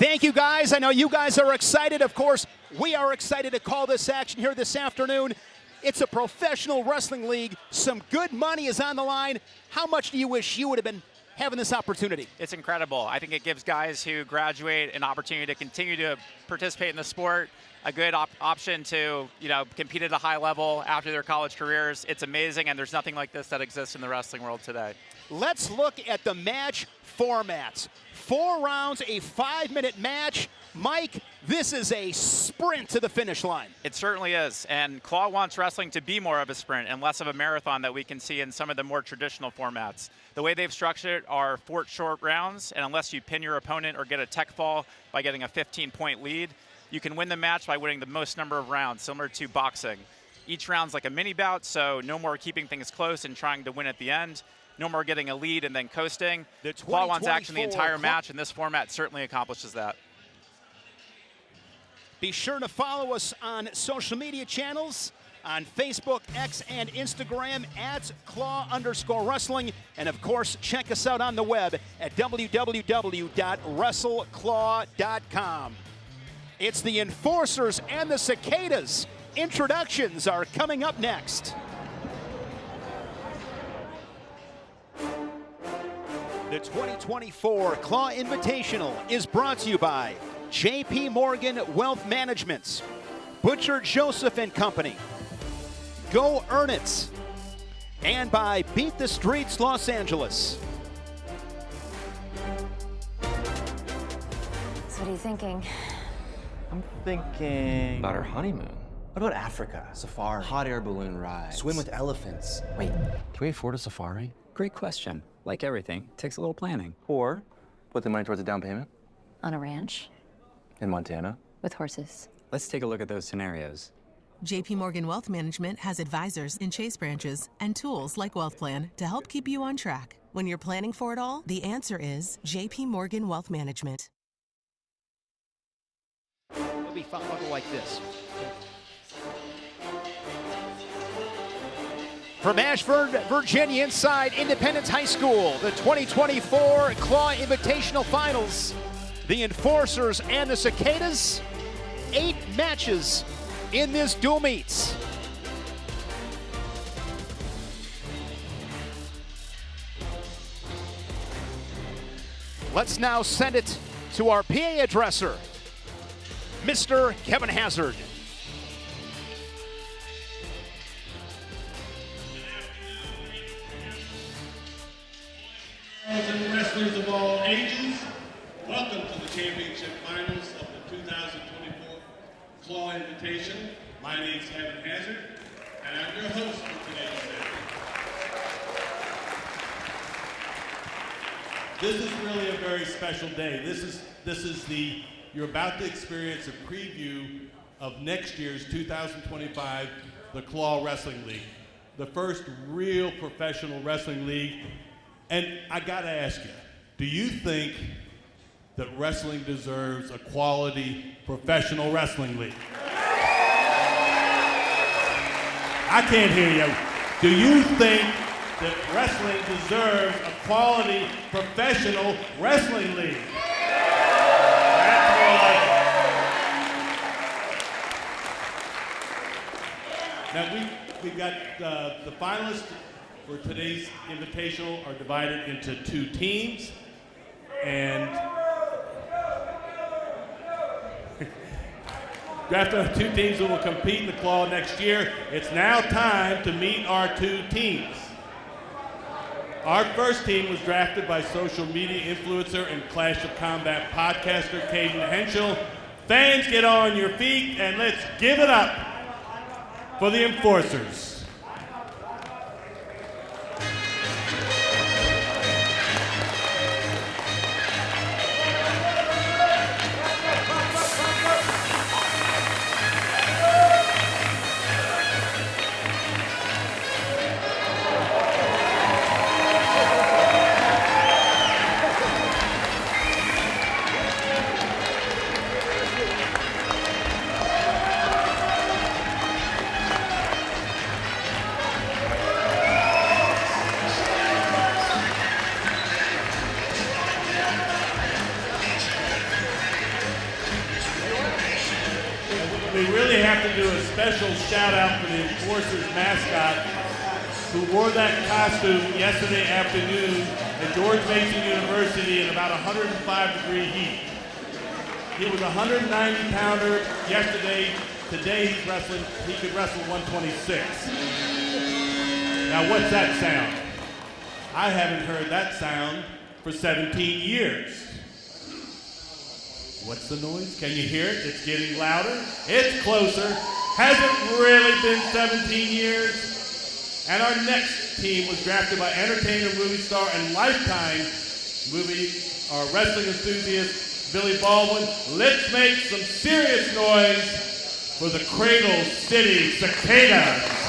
Thank you, guys. I know you guys are excited. Of course, we are excited to call this action here this afternoon. It's a professional wrestling league. Some good money is on the line. How much do you wish you would have been having this opportunity? It's incredible. I think it gives guys who graduate an opportunity to continue to participate in the sport, a good option to, compete at a high level after their college careers. It's amazing, and there's nothing like this that exists in the wrestling world today. Let's look at the match formats. 4 rounds, a 5-minute match. Mike, this is a sprint to the finish line. It certainly is, and Claw wants wrestling to be more of a sprint and less of a marathon that we can see in some of the more traditional formats. The way they've structured it are 4 short rounds, and unless you pin your opponent or get a tech fall by getting a 15-point lead, you can win the match by winning the most number of rounds, similar to boxing. Each round's like a mini bout, so no more keeping things close and trying to win at the end. No more getting a lead and then coasting. Claw wants action the entire match, and this format certainly accomplishes that. Be sure to follow us on social media channels, on Facebook, X, and Instagram at @Claw_Wrestling. And of course, check us out on the web at www.wrestleclaw.com. It's the Enforcers and the Cicadas. Introductions are coming up next. The 2024 Claw Invitational is brought to you by J.P. Morgan Wealth Management, Butcher Joseph and Company, Go Earn It, and by Beat the Streets Los Angeles. So what are you thinking? I'm thinking about our honeymoon. What about Africa? Safari. Hot air balloon rides. Swim with elephants. Wait, can we afford a safari? Great question. Like everything, takes a little planning. Or put the money towards a down payment On a ranch in Montana. with horses. Let's take a look at those scenarios. JP Morgan Wealth Management has advisors in Chase branches and tools like Wealth Plan to help keep you on track. When you're planning for it all, the answer is JP Morgan Wealth Management. It'll be fun. I'll go like this. From Ashford, Virginia, inside Independence High School, the 2024 Claw Invitational Finals. The Enforcers and the Cicadas, 8 matches in this dual meets. Let's now send it to our PA addresser, Mr. Kevin Hazard. And wrestlers of all ages, welcome to the championship finals of the 2024 Claw Invitation. My name is Kevin Hazard, and I'm your host for today's event. This is really a very special day. You're about to experience a preview of next year's 2025, the Claw Wrestling League, the first real professional wrestling league. And I gotta ask you, do you think that wrestling deserves a quality professional wrestling league? I can't hear you. Do you think that wrestling deserves a quality professional wrestling league? That's more like it. Now we've got the finalists for today's invitational are divided into 2 teams, and drafted 2 teams that will compete in the Claw next year. It's now time to meet our 2 teams. Our first team was drafted by social media influencer and Clash of Combat podcaster Caden Henschel. Fans, get on your feet and let's give it up for the Enforcers. we really have to do a special shout out for the Enforcers mascot who wore that costume yesterday afternoon at George Mason University in about 105-degree heat. He was a 190-pounder yesterday. Today he could wrestle 126. Now what's that sound? I haven't heard that sound for 17 years. What's the noise? Can you hear it? It's getting louder. It's closer. Hasn't really been 17 years. And our next team was drafted by entertainer, movie star, and lifetime movie or wrestling enthusiast Billy Baldwin. Let's make some serious noise for the Cradle City Cicadas.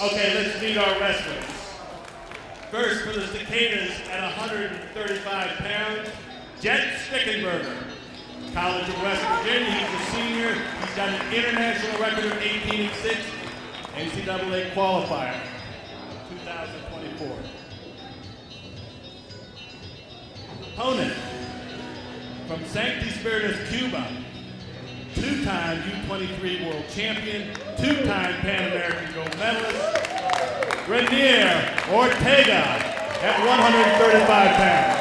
Okay, let's meet our wrestlers. First, for the Cicadas at 135 pounds, Jet Stickenberger, College of West Virginia. He's a senior. He's got an international record of 18-6, NCAA qualifier, 2024. Opponent, from Sancti Spiritus, Cuba, two-time U23 world champion, two-time Pan American gold medalist, Renier Ortega at 135 pounds.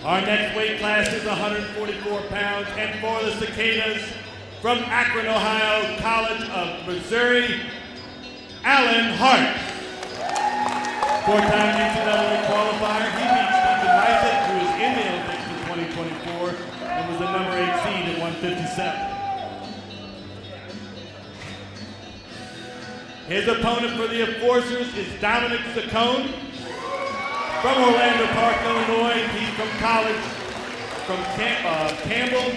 Our next weight class is 144 pounds, and for the Cicadas, from Akron, Ohio, College of Missouri, Alan Hart. Four-time NCAA qualifier, he beat Stephen Lysett, who is in the Olympics in 2024 and was the number 8 seed at 157. His opponent for the Enforcers is Dominic Saccone from Orlando Park, Illinois. He's from college, from Campbell,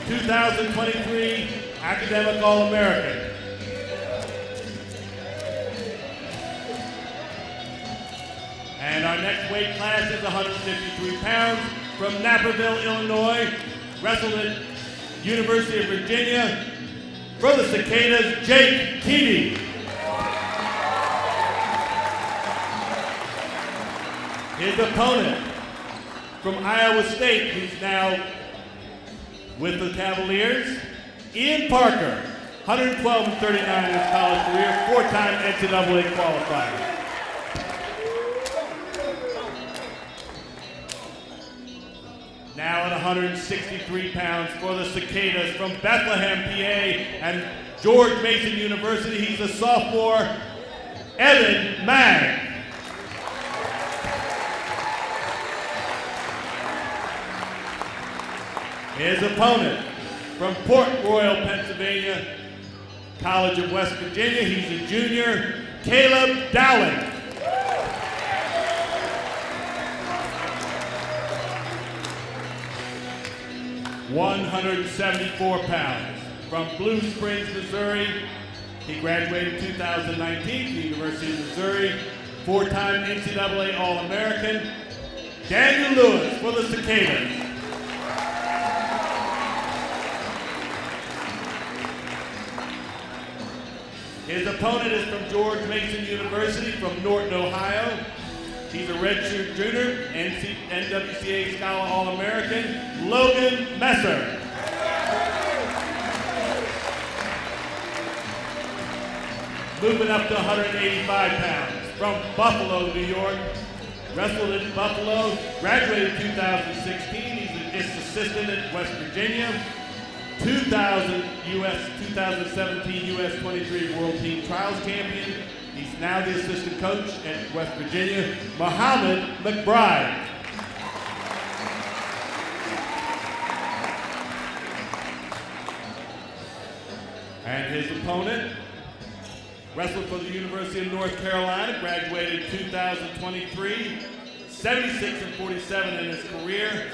2023 Academic All-American. And our next weight class is 153 pounds from Naperville, Illinois. Wrestled at University of Virginia. For the Cicadas, Jake Keating. His opponent from Iowa State, who's now with the Cavaliers, Ian Parker, 112-39 in his college career, four-time NCAA qualifier. Now at 163 pounds for the Cicadas from Bethlehem, PA, and George Mason University. He's a sophomore, Evan Mag. His opponent from Port Royal, Pennsylvania, College of West Virginia. He's a junior, Caleb Dowling. $174 pounds. From Blue Springs, Missouri. He graduated in 2019 from the University of Missouri. Four-time NCAA All-American. Daniel Lewis for the Cicadas. His opponent is from George Mason University from Norton, Ohio. He's a redshirt junior, NWCA Scholar All-American, Logan Messer. Moving up to 185 pounds. From Buffalo, New York. Wrestled in Buffalo, graduated in 2016. He's an assistant at West Virginia. 2017 U.S. 23 World Team Trials Champion. He's now the assistant coach at West Virginia, Muhammad McBride. And his opponent, wrestled for the University of North Carolina, graduated in 2023, 76-47 in his career,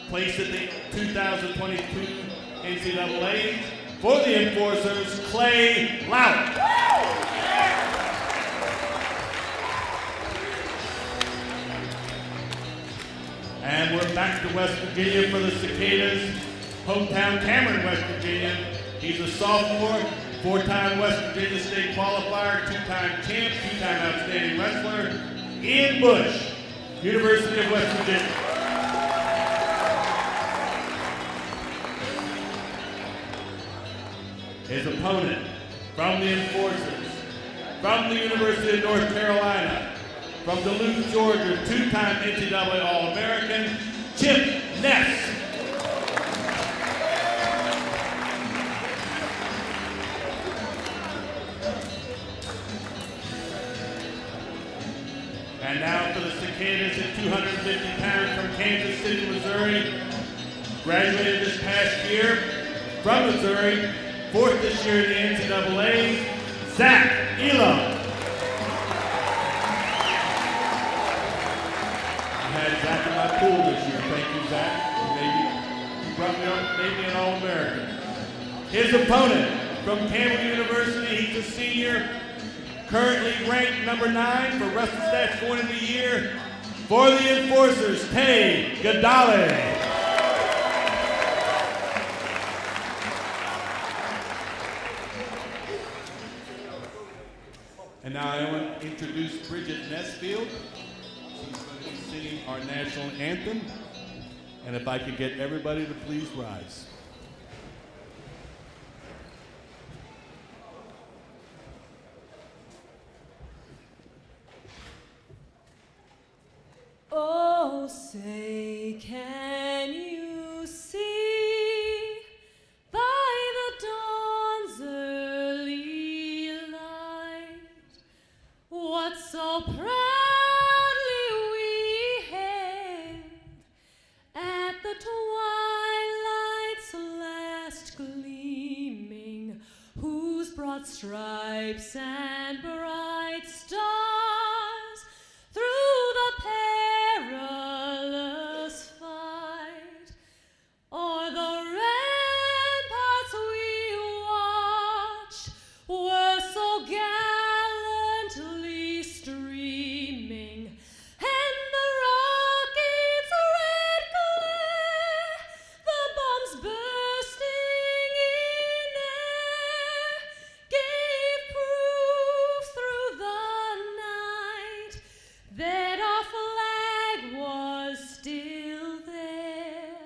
placed at the 2022 NCAAs. For the Enforcers, Clay Lount. And we're back to West Virginia for the Cicadas. Hometown Cameron, West Virginia. He's a sophomore, 4-time West Virginia State qualifier, 2-time champ, 2-time outstanding wrestler. Ian Bush, University of West Virginia. His opponent from the Enforcers, from the University of North Carolina, from Duluth, Georgia, 2-time NCAA All-American, Chip Ness. And now for the Cicadas at 250 pounds from Kansas City, Missouri. Graduated this past year from Missouri. 4th this year in the NCAAs, Zach Elo. I had Zach in my pool this year. Thank you, Zach. Maybe you brought me up, made me an All-American. His opponent from Campbell University, he's a senior, currently ranked number 9 for WrestleStats going into the year. For the Enforcers, Tay Gadale. And now I want to introduce Bridget Nesfield. She's going to be singing our national anthem. And if I could get everybody to please rise. Oh, say, can you see by the dawn's early light what so proudly we hailed at the twilight's last gleaming, whose broad stripes and bright stars through the perilous fight o'er the ramparts we watched were so gallantly streaming, and the rockets' red glare, the bombs bursting in air, gave proof through the night that our flag was still there.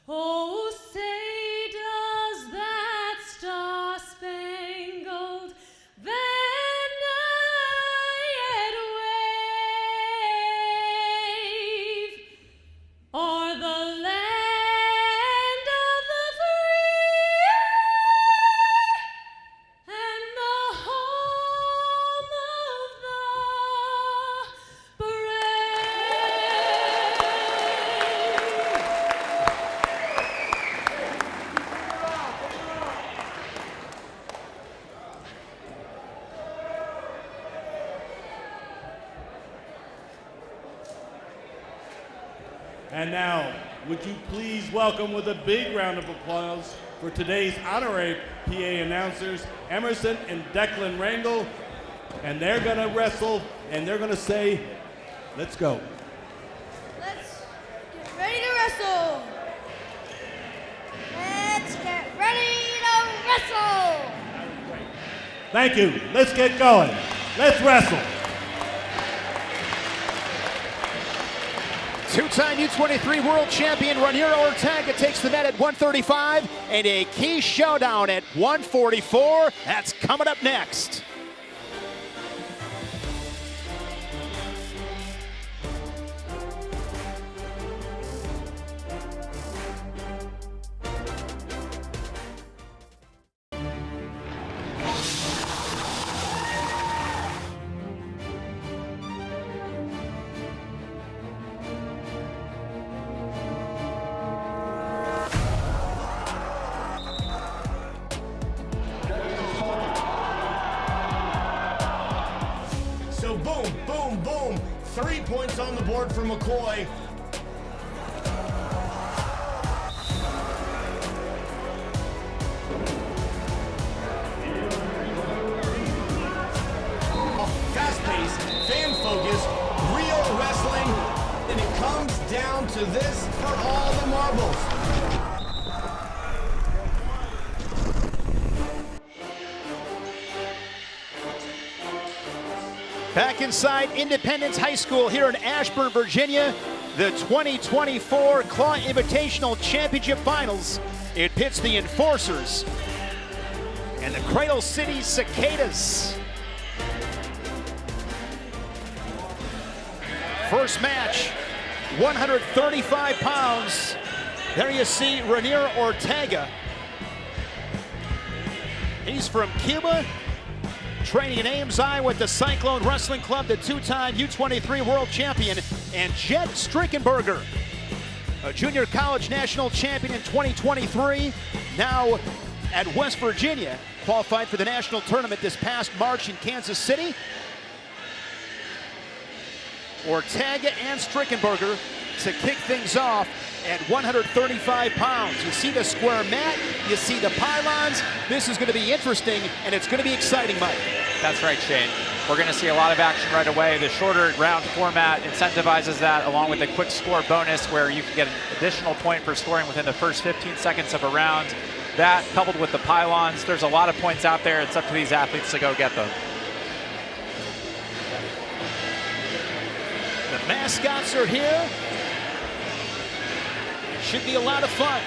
Oh, say does that star-spangled banner yet wave o'er the land of the free and the home of the And now, would you please welcome with a big round of applause for today's honorary PA announcers, Emerson and Declan Rangel. And they're going to wrestle, and they're going to say, let's go. Let's get ready to wrestle. Let's get ready to wrestle. Thank you. Let's get going. Let's wrestle. Two-time U23 world champion Raniero Ortega takes the net at 135, and a key showdown at 144. That's coming up next. So boom, boom, boom. 3 points on the board for McCoy. Yes for all the marbles. Back inside Independence High School here in Ashburn, Virginia, the 2024 Claw Invitational Championship Finals. It pits the Enforcers and the Cradle City Cicadas. First match, 135 pounds. There you see Ranier Ortega. He's from Cuba, training in AMSI with the Cyclone Wrestling Club, the two-time U23 world champion, and Jet Strickenberger, a junior college national champion in 2023, now at West Virginia, qualified for the national tournament this past March in Kansas City. Ortega and Strickenberger to kick things off at 135 pounds. You see the square mat, you see the pylons. This is going to be interesting, and it's going to be exciting, Mike. That's right, Shane. We're going to see a lot of action right away. The shorter round format incentivizes that, along with a quick score bonus where you can get an additional point for scoring within the first 15 seconds of a round. That, coupled with the pylons, there's a lot of points out there. It's up to these athletes to go get them. The mascots are here. It should be a lot of fun.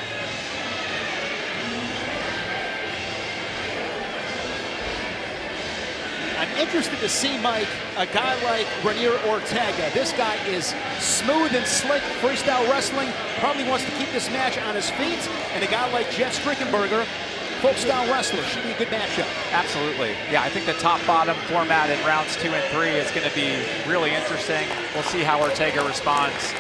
I'm interested to see, Mike, a guy like Ranier Ortega. This guy is smooth and slick, freestyle wrestling, probably wants to keep this match on his feet. And a guy like Jet Strickenberger, folk-style wrestler, should be a good matchup. Absolutely. Yeah, I think the top-bottom format in rounds 2 and 3 is going to be really interesting. We'll see how Ortega responds,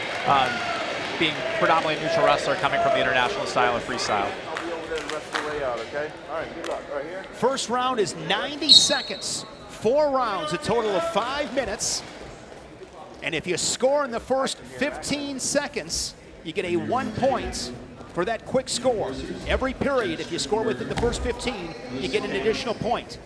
being predominantly a neutral wrestler coming from the international style of freestyle. I'll be over there the rest of the way out, okay? All right, good luck. Right here. First round is 90 seconds. 4 rounds, a total of 5 minutes. And if you score in the first 15 seconds, you get a 1 point for that quick score. Every period, if you score within the first 15, you get an additional point.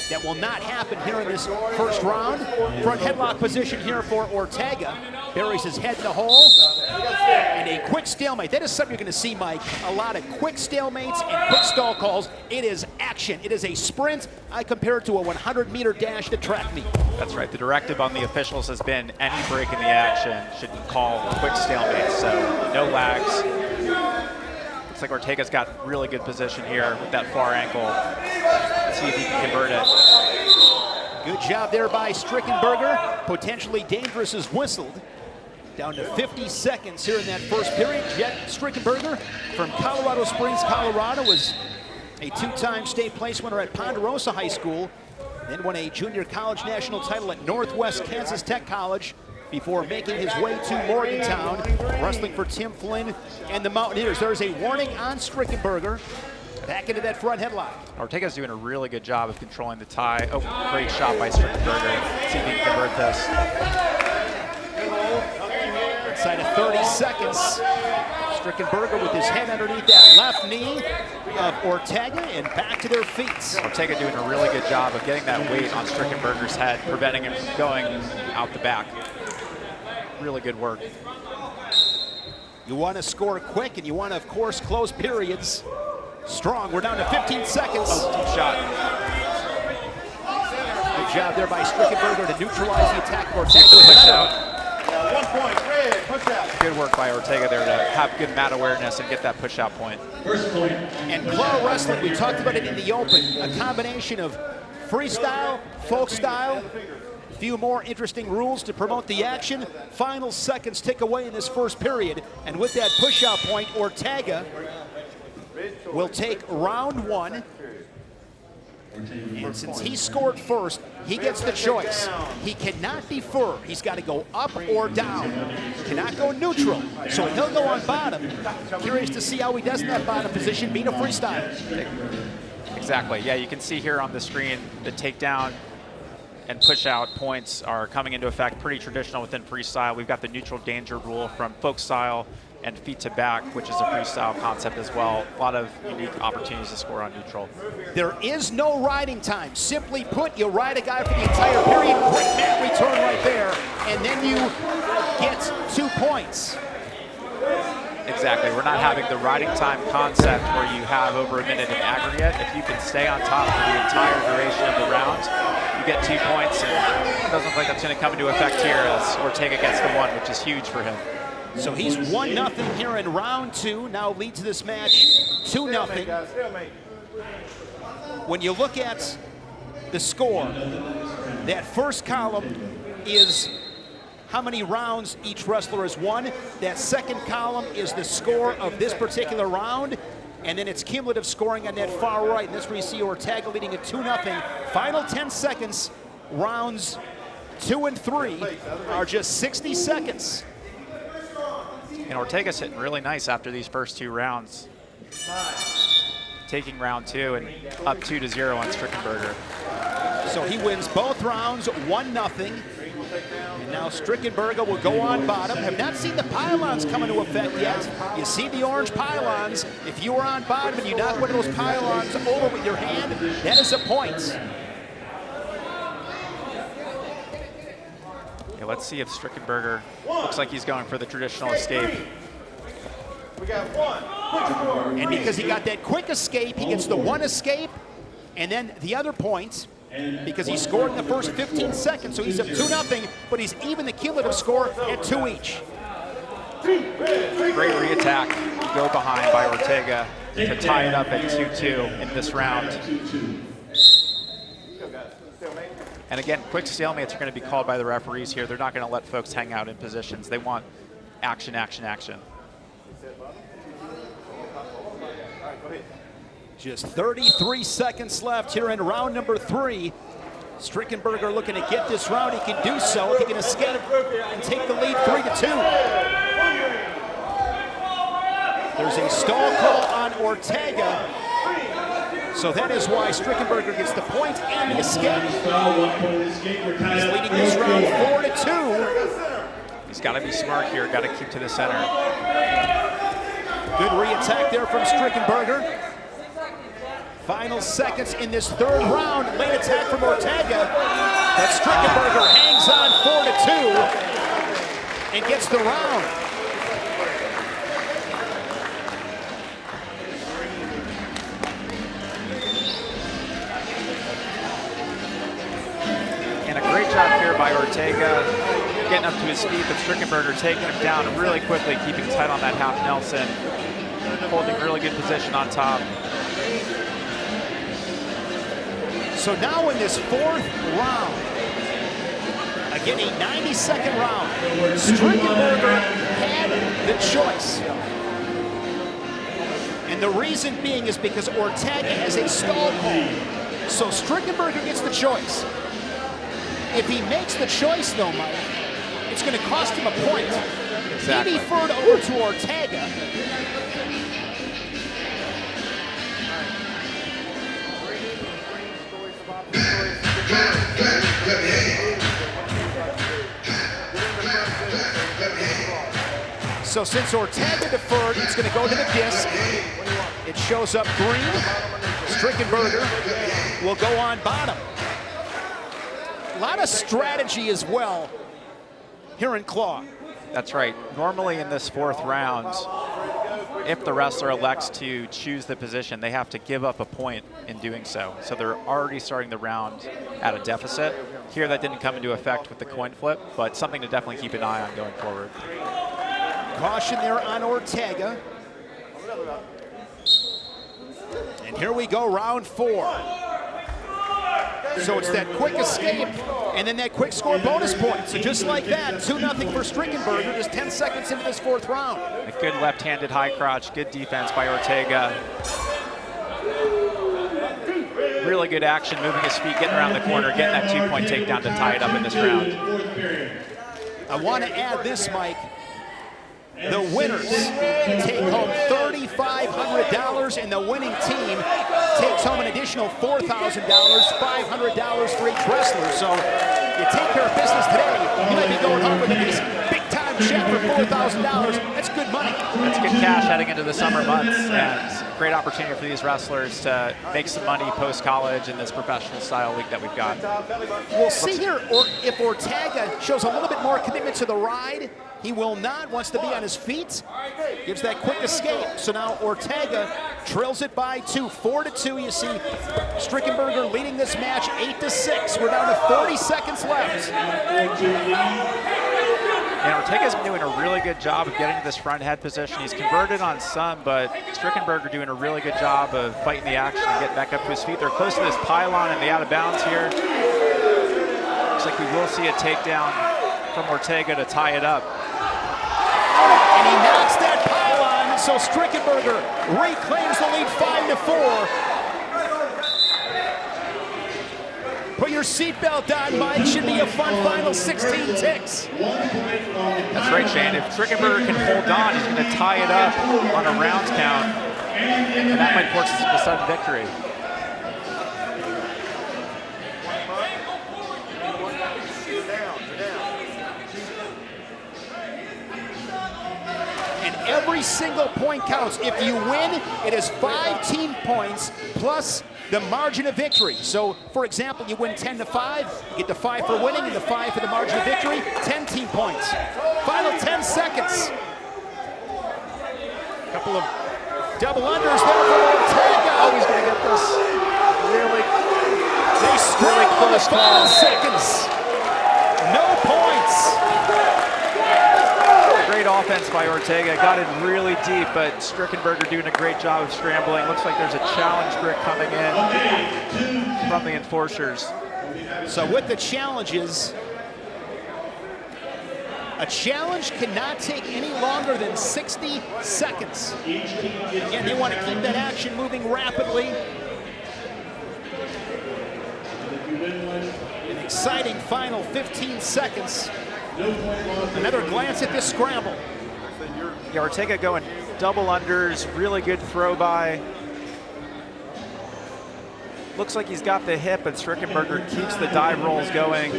That will not happen here in this first round. Front headlock position here for Ortega. Buries his head in the hole. And a quick stalemate. That is something you're going to see, Mike. A lot of quick stalemates and quick stall calls. It is action. It is a sprint. I compare it to a 100-meter dash to track meet. That's right. The directive on the officials has been any break in the action should call quick stalemates, so no lags. Looks like Ortega's got really good position here with that far ankle. Let's see if he can convert it. Good job there by Strickenberger. Potentially dangerous is whistled. Down to 50 seconds here in that first period. Jet Strickenberger from Colorado Springs, Colorado, was a 2-time state place winner at Ponderosa High School. Then won a junior college national title at Northwest Kansas Tech College before making his way to Morgantown, wrestling for Tim Flynn and the Mountaineers. There's a warning on Strickenberger. Back into that front headlock. Ortega's doing a really good job of controlling the tie. Oh, great shot by Strickenberger. See if he can convert this. Inside of 30 seconds. Strickenberger with his head underneath that left knee of Ortega and back to their feet. Ortega doing a really good job of getting that weight on Strickenberger's head, preventing him from going out the back. Really good work. You want to score quick, and you want to, of course, close periods strong. We're down to 15 seconds. Oh, deep shot. Good job there by Strickenberger to neutralize the attack of Ortega. Push out. 1 point, red, push out. Good work by Ortega there to have good mat awareness and get that push out point. First point. And claw wrestling, we talked about it in the open, a combination of freestyle, folk style, a few more interesting rules to promote the action. Final seconds tick away in this first period, and with that push out point, Ortega will take round 1. And since he scored first, he gets the choice. He cannot defer. He's got to go up or down. Cannot go neutral. So he'll go on bottom. Curious to see how he does in that bottom position, being a freestyle. Exactly. Yeah, you can see here on the screen the takedown and push out points are coming into effect, pretty traditional within freestyle. We've got the neutral danger rule from folk style and feet to back, which is a freestyle concept as well. A lot of unique opportunities to score on neutral. There is no riding time. Simply put, you ride a guy for the entire period. Quick mat return right there, and then you get 2 points. Exactly. We're not having the riding time concept where you have over a minute in aggregate. If you can stay on top for the entire duration of the round, you get 2 points, and it doesn't look like that's going to come into effect here as Ortega gets the 1, which is huge for him. So he's 1-0 here in round 2. Now leads this match 2-0. When you look at the score, that first column is how many rounds each wrestler has won. That second column is the score of this particular round, and then it's cumulative scoring on that far right. And this is where you see Ortega leading at 2-0. Final 10 seconds, rounds 2 and 3 are just 60 seconds. And Ortega's hitting really nice after these first 2 rounds. Taking round 2 and up 2-0 on Strickenberger. So he wins both rounds, 1-0. And now Strickenberger will go on bottom. Have not seen the pylons come into effect yet. You see the orange pylons. If you are on bottom and you knock one of those pylons over with your hand, that is a point. Yeah, let's see if Strickenberger looks like he's going for the traditional escape. We got 1. And because he got that quick escape, he gets the 1 escape, and then the other points, because he scored in the first 15 seconds, so he's up 2-0, but he's even the cumulative score at 2 each. Great re-attack, go behind by Ortega to tie it up at 2-2 in this round. And again, quick stalemates are going to be called by the referees here. They're not going to let folks hang out in positions. They want action, action, action. Just 33 seconds left here in round number 3. Strickenberger looking to get this round. He can do so if he can escape and take the lead 3-2. There's a stall call on Ortega. So that is why Strickenberger gets the point and the escape. He's leading this round 4-2. He's got to be smart here, got to keep to the center. Good re-attack there from Strickenberger. Final seconds in this 3rd round. Late attack from Ortega. But Strickenberger hangs on 4-2 and gets the round. And a great job here by Ortega, getting up to his feet, but Strickenberger taking him down really quickly, keeping tight on that half Nelson, holding really good position on top. So now in this 4th round, again a 90-second round, Strickenberger had the choice. And the reason being is because Ortega has a stall call. So Strickenberger gets the choice. If he makes the choice though, Mike, it's going to cost him a point. Exactly. He deferred over to Ortega. So since Ortega deferred, it's going to go to the disc. It shows up green. Strickenberger will go on bottom. A lot of strategy as well here in Claw. That's right. Normally in this 4th round, if the wrestler elects to choose the position, they have to give up a point in doing so. So they're already starting the round at a deficit. Here that didn't come into effect with the coin flip, but something to definitely keep an eye on going forward. Caution there on Ortega. And here we go, round 4. So it's that quick escape and then that quick score bonus point. So just like that, 2-0 for Strickenberger, just 10 seconds into this 4th round. A good left-handed high crotch, good defense by Ortega. Really good action, moving his feet, getting around the corner, getting that 2-point takedown to tie it up in this round. I want to add this, Mike. The winners take home $3,500, and the winning team takes home an additional $4,000, $500 for each wrestler. So you take care of business today, you might be going home with a nice big-time check for $4,000. That's good money. That's good cash heading into the summer months, and great opportunity for these wrestlers to make some money post-college in this professional style league that we've got. We'll see here if Ortega shows a little bit more commitment to the ride. He will not, wants to be on his feet. Gives that quick escape. So now Ortega trails it by 2, 4-2. You see Strickenberger leading this match 8-6. We're down to 30 seconds left. And Ortega's been doing a really good job of getting to this front head position. He's converted on some, but Strickenberger doing a really good job of fighting the action and getting back up to his feet. They're close to this pylon and the out of bounds here. Looks like we will see a takedown from Ortega to tie it up. And he knocks that pylon, so Strickenberger reclaims the lead 5-4. Put your seatbelt on, Mike. Should be a fun final 16 ticks. That's right, Shane. If Strickenberger can hold on, he's going to tie it up on a rounds count, and that might force a sudden victory. Every single point counts. If you win, it is 5 team points plus the margin of victory. So, for example, you win 10-5, you get the 5 for winning and the 5 for the margin of victory, 10 team points. Final 10 seconds. Couple of double unders there for Ortega. Oh, he's going to get this really, they scramble in the final seconds. No points. Great offense by Ortega. Got in really deep, but Strickenberger doing a great job of scrambling. Looks like there's a challenge brick coming in from the enforcers. So with the challenges, a challenge cannot take any longer than 60 seconds. Again, they want to keep that action moving rapidly. An exciting final 15 seconds. Another glance at this scramble. Yeah, Ortega going double unders, really good throw by. Looks like he's got the hip, and Strickenberger keeps the dive rolls going.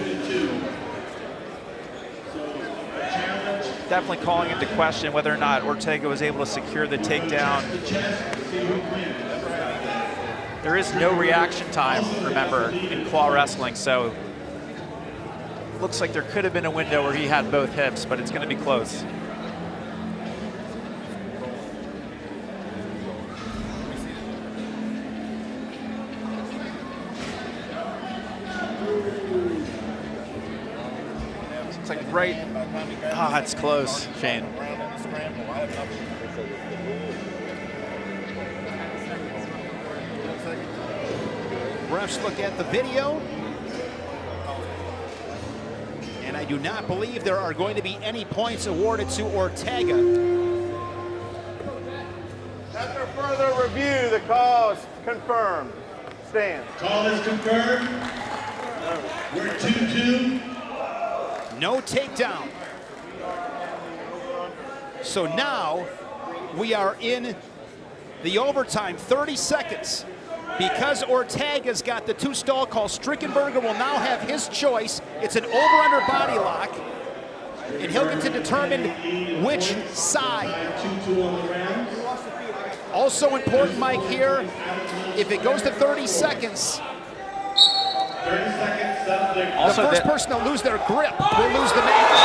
Definitely calling into question whether or not Ortega was able to secure the takedown. There is no reaction time, remember, in claw wrestling, so looks like there could have been a window where he had both hips, but it's going to be close. Looks like right. Ah, it's close, Shane. Refs look at the video. And I do not believe there are going to be any points awarded to Ortega. After further review, the call is confirmed. Stand. Call is confirmed. We're 2-2. No takedown. So now we are in the overtime, 30 seconds. Because Ortega's got the 2 stall calls, Strickenberger will now have his choice. It's an over-under body lock, and he'll get to determine which side. Also important, Mike, here, if it goes to 30 seconds, the first person to lose their grip will lose the match.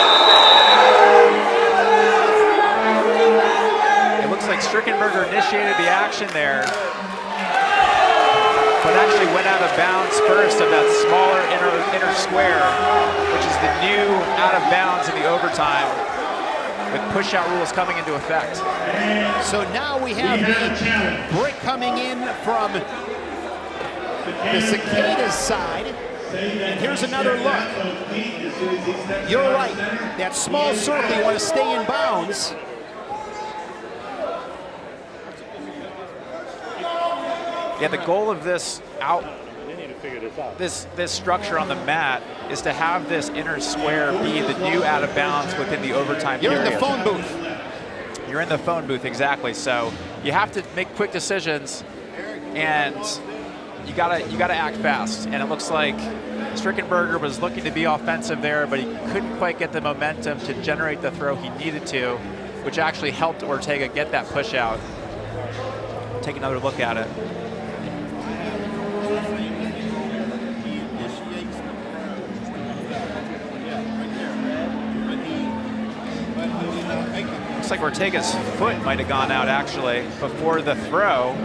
It looks like Strickenberger initiated the action there, but actually went out of bounds first of that smaller inner square, which is the new out of bounds in the overtime, with push-out rules coming into effect. So now we have the brick coming in from the Cicadas side. And here's another look. You're right. That small circle, you want to stay in bounds. Yeah, the goal of this this structure on the mat is to have this inner square be the new out of bounds within the overtime period. You're in the phone booth. You're in the phone booth, exactly. So you have to make quick decisions, and you gotta act fast. And it looks like Strickenberger was looking to be offensive there, but he couldn't quite get the momentum to generate the throw he needed to, which actually helped Ortega get that push out. Take another look at it. Looks like Ortega's foot might have gone out actually before the throw.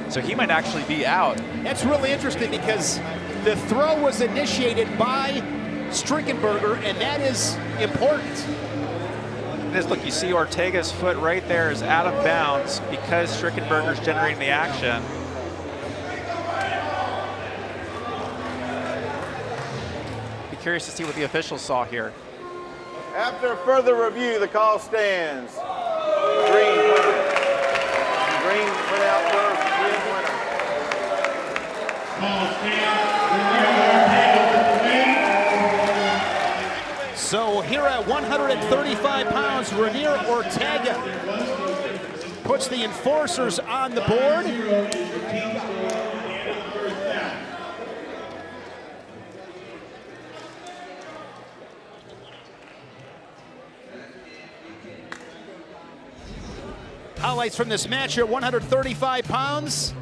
So he might actually be out. That's really interesting because the throw was initiated by Strickenberger, and that is important. Look, you see Ortega's foot right there is out of bounds because Strickenberger's generating the action. Be curious to see what the officials saw here. After further review, the call stands. Green winner. Green went out first. Green winner. Call stands. So here at 135 pounds, Rainier Ortega puts the Enforcers on the board. Highlights from this match here at 135 pounds.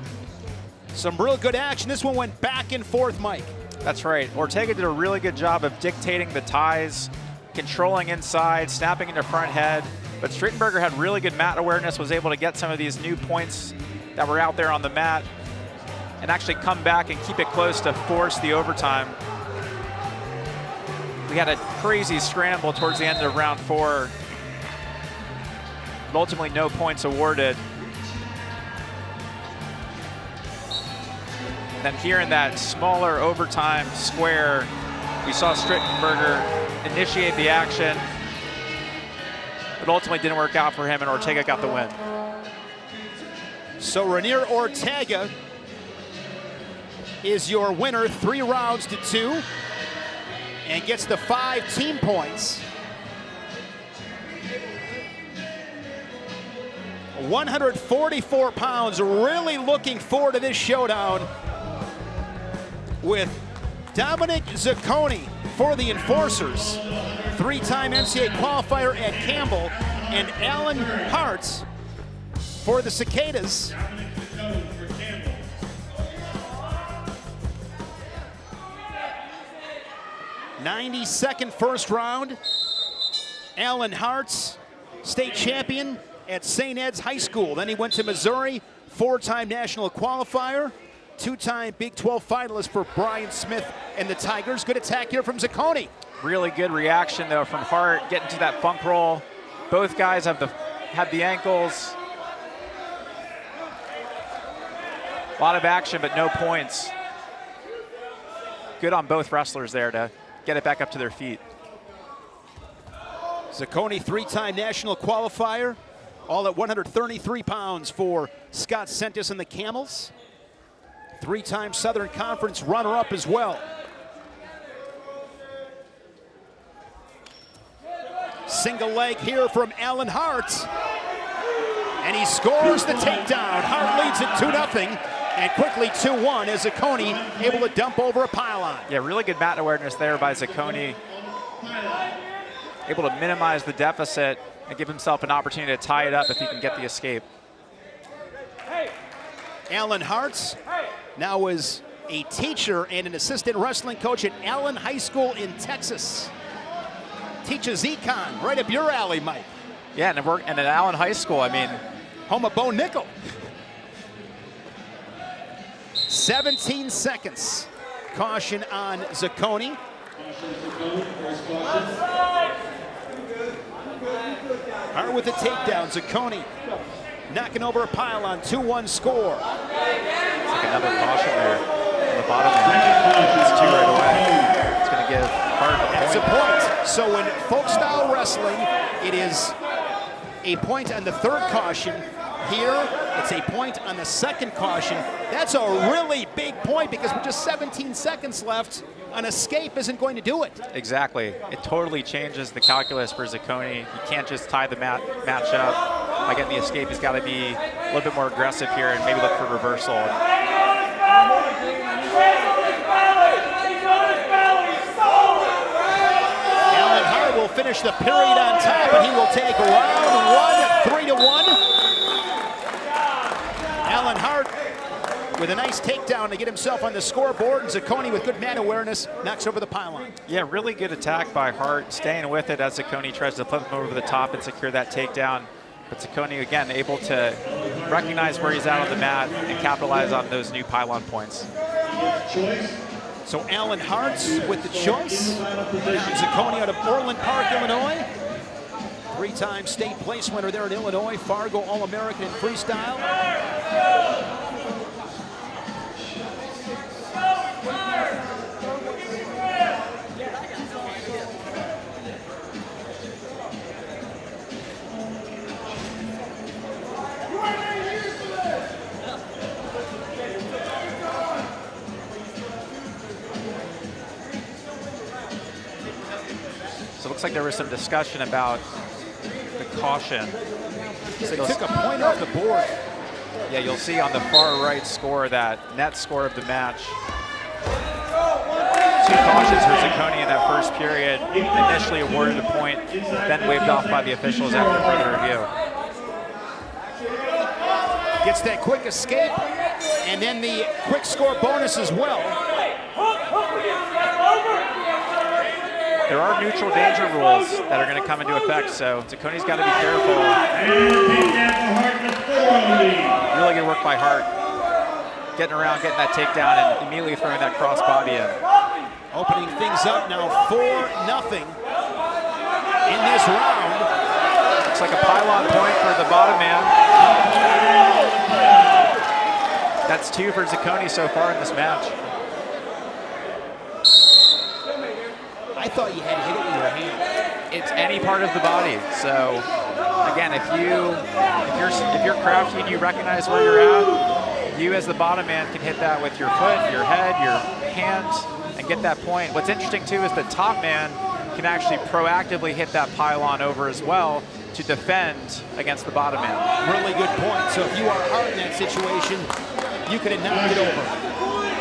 Some real good action. This one went back and forth, Mike. That's right. Ortega did a really good job of dictating the ties, controlling inside, snapping into front head. But Strickenberger had really good mat awareness, was able to get some of these new points that were out there on the mat and actually come back and keep it close to force the overtime. We had a crazy scramble towards the end of round 4. But ultimately, no points awarded. And then here in that smaller overtime square, we saw Strickenberger initiate the action, but ultimately didn't work out for him, and Ortega got the win. So Rainier Ortega is your winner, 3 rounds to 2, and gets the 5 team points. 144 pounds, really looking forward to this showdown with Dominic Zacconi for the Enforcers, 3-time NCAA qualifier at Campbell, and Alan Hartz for the Cicadas. 92nd first round. Alan Hartz, state champion at St. Ed's High School. Then he went to Missouri, 4-time national qualifier, 2-time Big 12 finalist for Brian Smith and the Tigers. Good attack here from Zacconi. Really good reaction though from Hart, getting to that funk roll. Both guys have the ankles. A lot of action, but no points. Good on both wrestlers there to get it back up to their feet. Zacconi, 3-time national qualifier, all at 133 pounds for Scott Sentis and the Camels. 3-time Southern Conference runner-up as well. Single leg here from Alan Hart. And he scores the takedown. Hart leads it 2-0. And quickly 2-1 as Zacconi able to dump over a pylon. Yeah, really good mat awareness there by Zacconi. Able to minimize the deficit and give himself an opportunity to tie it up if he can get the escape. Alan Hartz now is a teacher and an assistant wrestling coach at Allen High School in Texas. Teaches econ, right up your alley, Mike. Yeah, and at Allen High School, I mean, home of Bo Nickel. 17 seconds. Caution on Zacconi. Hart with the takedown. Zacconi knocking over a pylon. 2-1 score. It's like another caution there on the bottom end. It's 2 right away. It's going to give Hart a point. That's a point. So in folk style wrestling, it is a point on the 3rd caution. Here, it's a point on the 2nd caution. That's a really big point because with just 17 seconds left, an escape isn't going to do it. Exactly. It totally changes the calculus for Zacconi. He can't just tie the match up by getting the escape. He's got to be a little bit more aggressive here and maybe look for reversal. finish the period on top, and he will take round 1, 3-1. Alan Hart with a nice takedown to get himself on the scoreboard, and Zacconi with good man awareness knocks over the pylon. Yeah, really good attack by Hart, staying with it as Zacconi tries to flip him over the top and secure that takedown. But Zacconi, again, able to recognize where he's at on the mat and capitalize on those new pylon points. So Alan Hart with the choice. Zacconi out of Orland Park, Illinois. 3-time state place winner there in Illinois. Fargo All-American in freestyle. So it looks like there was some discussion about the caution. They took a point off the board. Yeah, you'll see on the far right score, that net score of the match. 2 cautions for Zacconi in that first period. Initially awarded a point, then waved off by the officials after further review. Gets that quick escape, and then the quick score bonus as well. There are neutral danger rules that are going to come into effect, so Zacconi's got to be careful. Really good work by Hart. Getting around, getting that takedown, and immediately throwing that cross body in. Opening things up now 4-0 in this round. Looks like a pylon point for the bottom man. That's 2 for Zacconi so far in this match. I thought you had to hit it with your hand. It's any part of the body. So again, if you're crafty and you recognize where you're at, you as the bottom man can hit that with your foot, your head, your hands, and get that point. What's interesting too is the top man can actually proactively hit that pylon over as well to defend against the bottom man. Really good point. So if you are Hart in that situation, you could have knocked it over.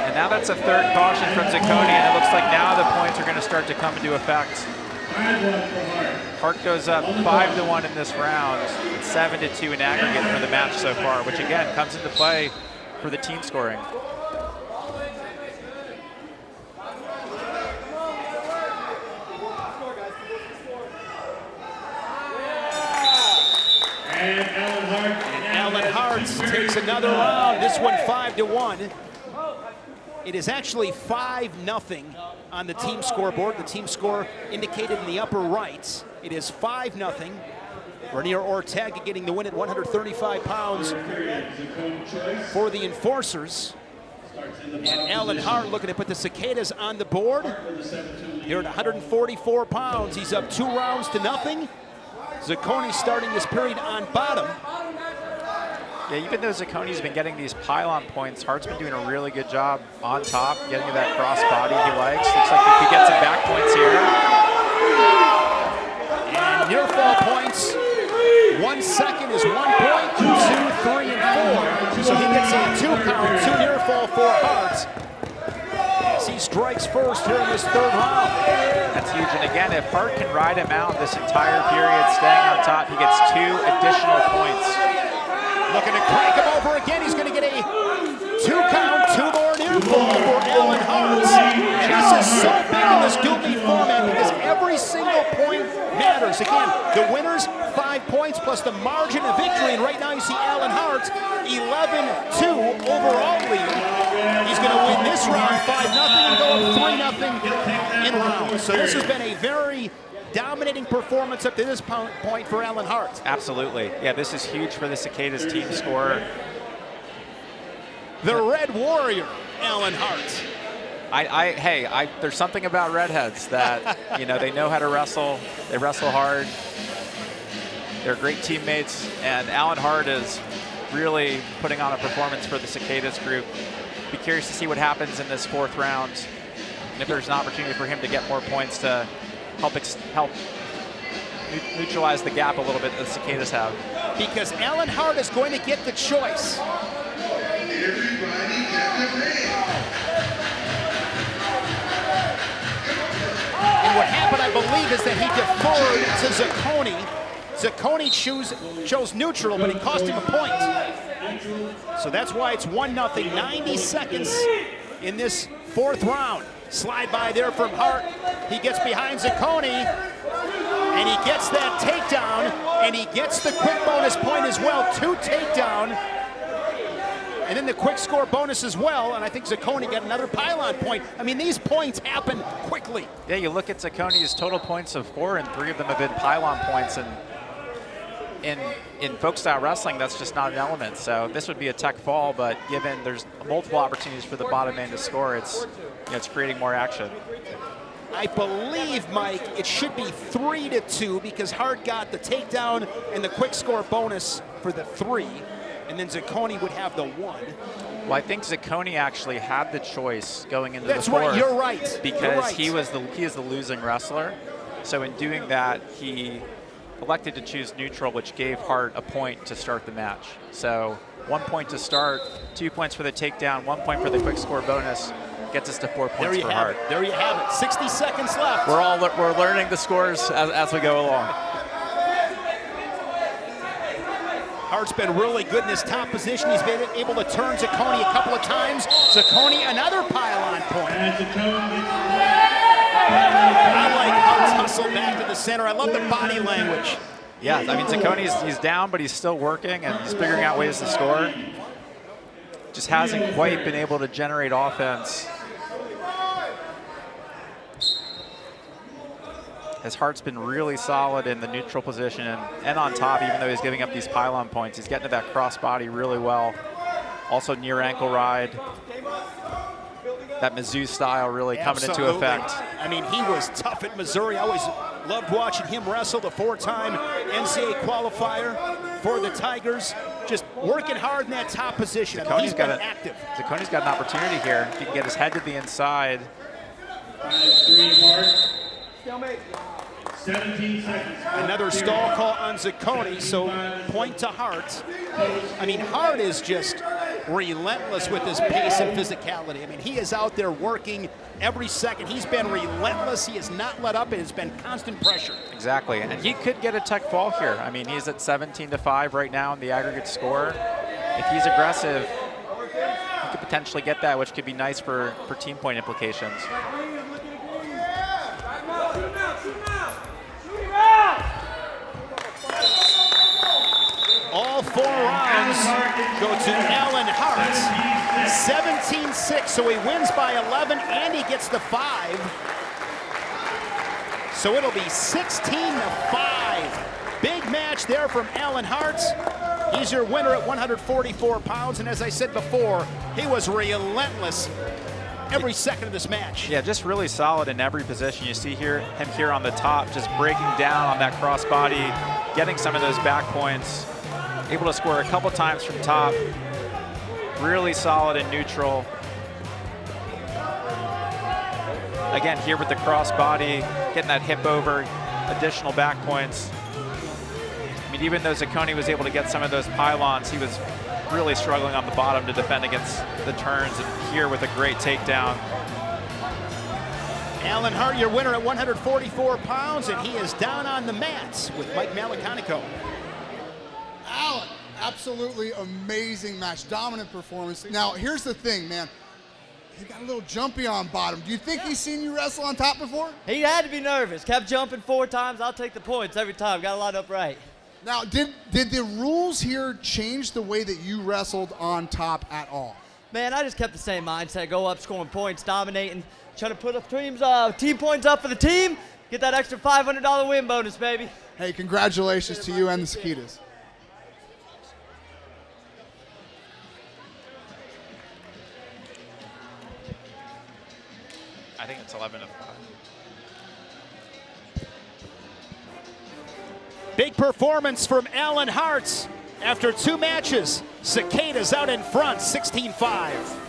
And now that's a 3rd caution from Zacconi, and it looks like now the points are going to start to come into effect. Hart goes up 5-1 in this round, 7-2 in aggregate for the match so far, which again comes into play for the team scoring. And Alan Hart takes another round, this one 5-1. It is actually 5-0 on the team scoreboard. The team score indicated in the upper right. It is 5-0. Renier Ortega getting the win at 135 pounds for the Enforcers. And Alan Hart looking to put the Cicadas on the board. Here at 144 pounds, he's up 2 rounds to nothing. Zacconi starting this period on bottom. Yeah, even though Zacconi's been getting these pylon points, Hart's been doing a really good job on top, getting to that cross body he likes. Looks like he could get some back points here. And near fall points. 1 second is 1 point, 2, 3, and 4. So he gets a 2 count, 2 near fall for Hart. As he strikes first here in this 3rd round. That's huge. And again, if Hart can ride him out this entire period, staying on top, he gets 2 additional points. Looking to crank him over again. He's going to get a 2 count, 2 more near fall for Alan Hart. This is so big in this dual meet format because every single point matters. Again, the winners, 5 points plus the margin of victory. And right now you see Alan Hart, 11-2 overall lead. He's going to win this round 5-0 and go up 3-0 in rounds. So this has been a very dominating performance up to this point for Alan Hart. Absolutely. Yeah, this is huge for the Cicadas team score. The Red Warrior, Alan Hart. There's something about redheads that, you know, they know how to wrestle. They wrestle hard. They're great teammates, and Alan Hart is really putting on a performance for the Cicadas group. Be curious to see what happens in this 4th round, and if there's an opportunity for him to get more points to help neutralize the gap a little bit that the Cicadas have. Because Alan Hart is going to get the choice. And And what happened, I believe, is that he deferred to Zacconi. Zacconi chose neutral, but it cost him a point. So that's why it's 1-0. 90 seconds in this fourth round. Slide by there from Hart. He gets behind Zacconi, and he gets that takedown, and he gets the quick bonus point as well. 2 takedown, and then the quick score bonus as well, and I think Zacconi got another pylon point. I mean, these points happen quickly. Yeah, you look at Zacconi's total points of 4, and 3 of them have been pylon points, and in folk style wrestling, that's just not an element. So this would be a tech fall, but given there's multiple opportunities for the bottom man to score, it's creating more action. I believe, Mike, it should be 3-2 because Hart got the takedown and the quick score bonus for the 3, and then Zacconi would have the 1. Well, I think Zacconi actually had the choice going into That's the 4th. right, you're right. Because you're right. he is the losing wrestler. So in doing that, he elected to choose neutral, which gave Hart a point to start the match. So 1 point to start, 2 points for the takedown, 1 point for the quick score bonus, gets us to 4 points for Hart. There you have it. 60 seconds left. We're learning the scores as we go along. Hart's been really good in his top position. He's been able to turn Zacconi a couple of times. Zacconi, another pylon point. I like Hart's hustle back to the center. I love the body language. Yeah, I mean, Zacconi's he's down, but he's still working, and he's figuring out ways to score. Just hasn't quite been able to generate offense. His Hart's been really solid in the neutral position and on top, even though he's giving up these pylon points. He's getting to that cross body really well. Also near ankle ride. That Mizzou style really coming into effect. I mean, he was tough at Missouri. I always loved watching him wrestle, the 4-time NCAA qualifier for the Tigers. Just working hard in that top position. I mean, he's been active. Zacconi's got an opportunity here. If he can get his head to the inside. 17 seconds. Another stall call on Zacconi, so point to Hart. I mean, Hart is just relentless with his pace and physicality. I mean, he is out there working every second. He's been relentless. He has not let up. It has been constant pressure. Exactly, and he could get a tech fall here. I mean, he's at 17-5 right now in the aggregate score. If he's aggressive, he could potentially get that, which could be nice for team point implications. All 4 rounds go to Alan Hart. 17-6, so he wins by 11 and he gets the 5. So it'll be 16-5. Big match there from Alan Hart. He's your winner at 144 pounds, and as I said before, he was relentless every second of this match. Yeah, just really solid in every position. You see him here on the top, just breaking down on that crossbody, getting some of those back points, able to score a couple times from top. Really solid in neutral. Again, here with the crossbody, getting that hip over, additional back points. I mean, even though Zacconi was able to get some of those pylons, he was really struggling on the bottom to defend against the turns, and here with a great takedown. Alan Hart, your winner at 144 pounds, and he is down on the mats with Mike Malaconico. Alan, absolutely amazing match, dominant performance. Now, here's the thing, man. He got a little jumpy on bottom. Do you think he's seen you wrestle on top before? He had to be nervous. Kept jumping 4 times. I'll take the points every time. Got to line up right. Now, did the rules here change the way that you wrestled on top at all? Man, I just kept the same mindset. Go up, scoring points, dominating, trying to put up team points up for the team. Get that extra $500 win bonus, baby. Hey, congratulations to you and the Skitas. I think it's 11-5. Big performance from Alan Hart. After 2 matches, Cicadas out in front, 16-5.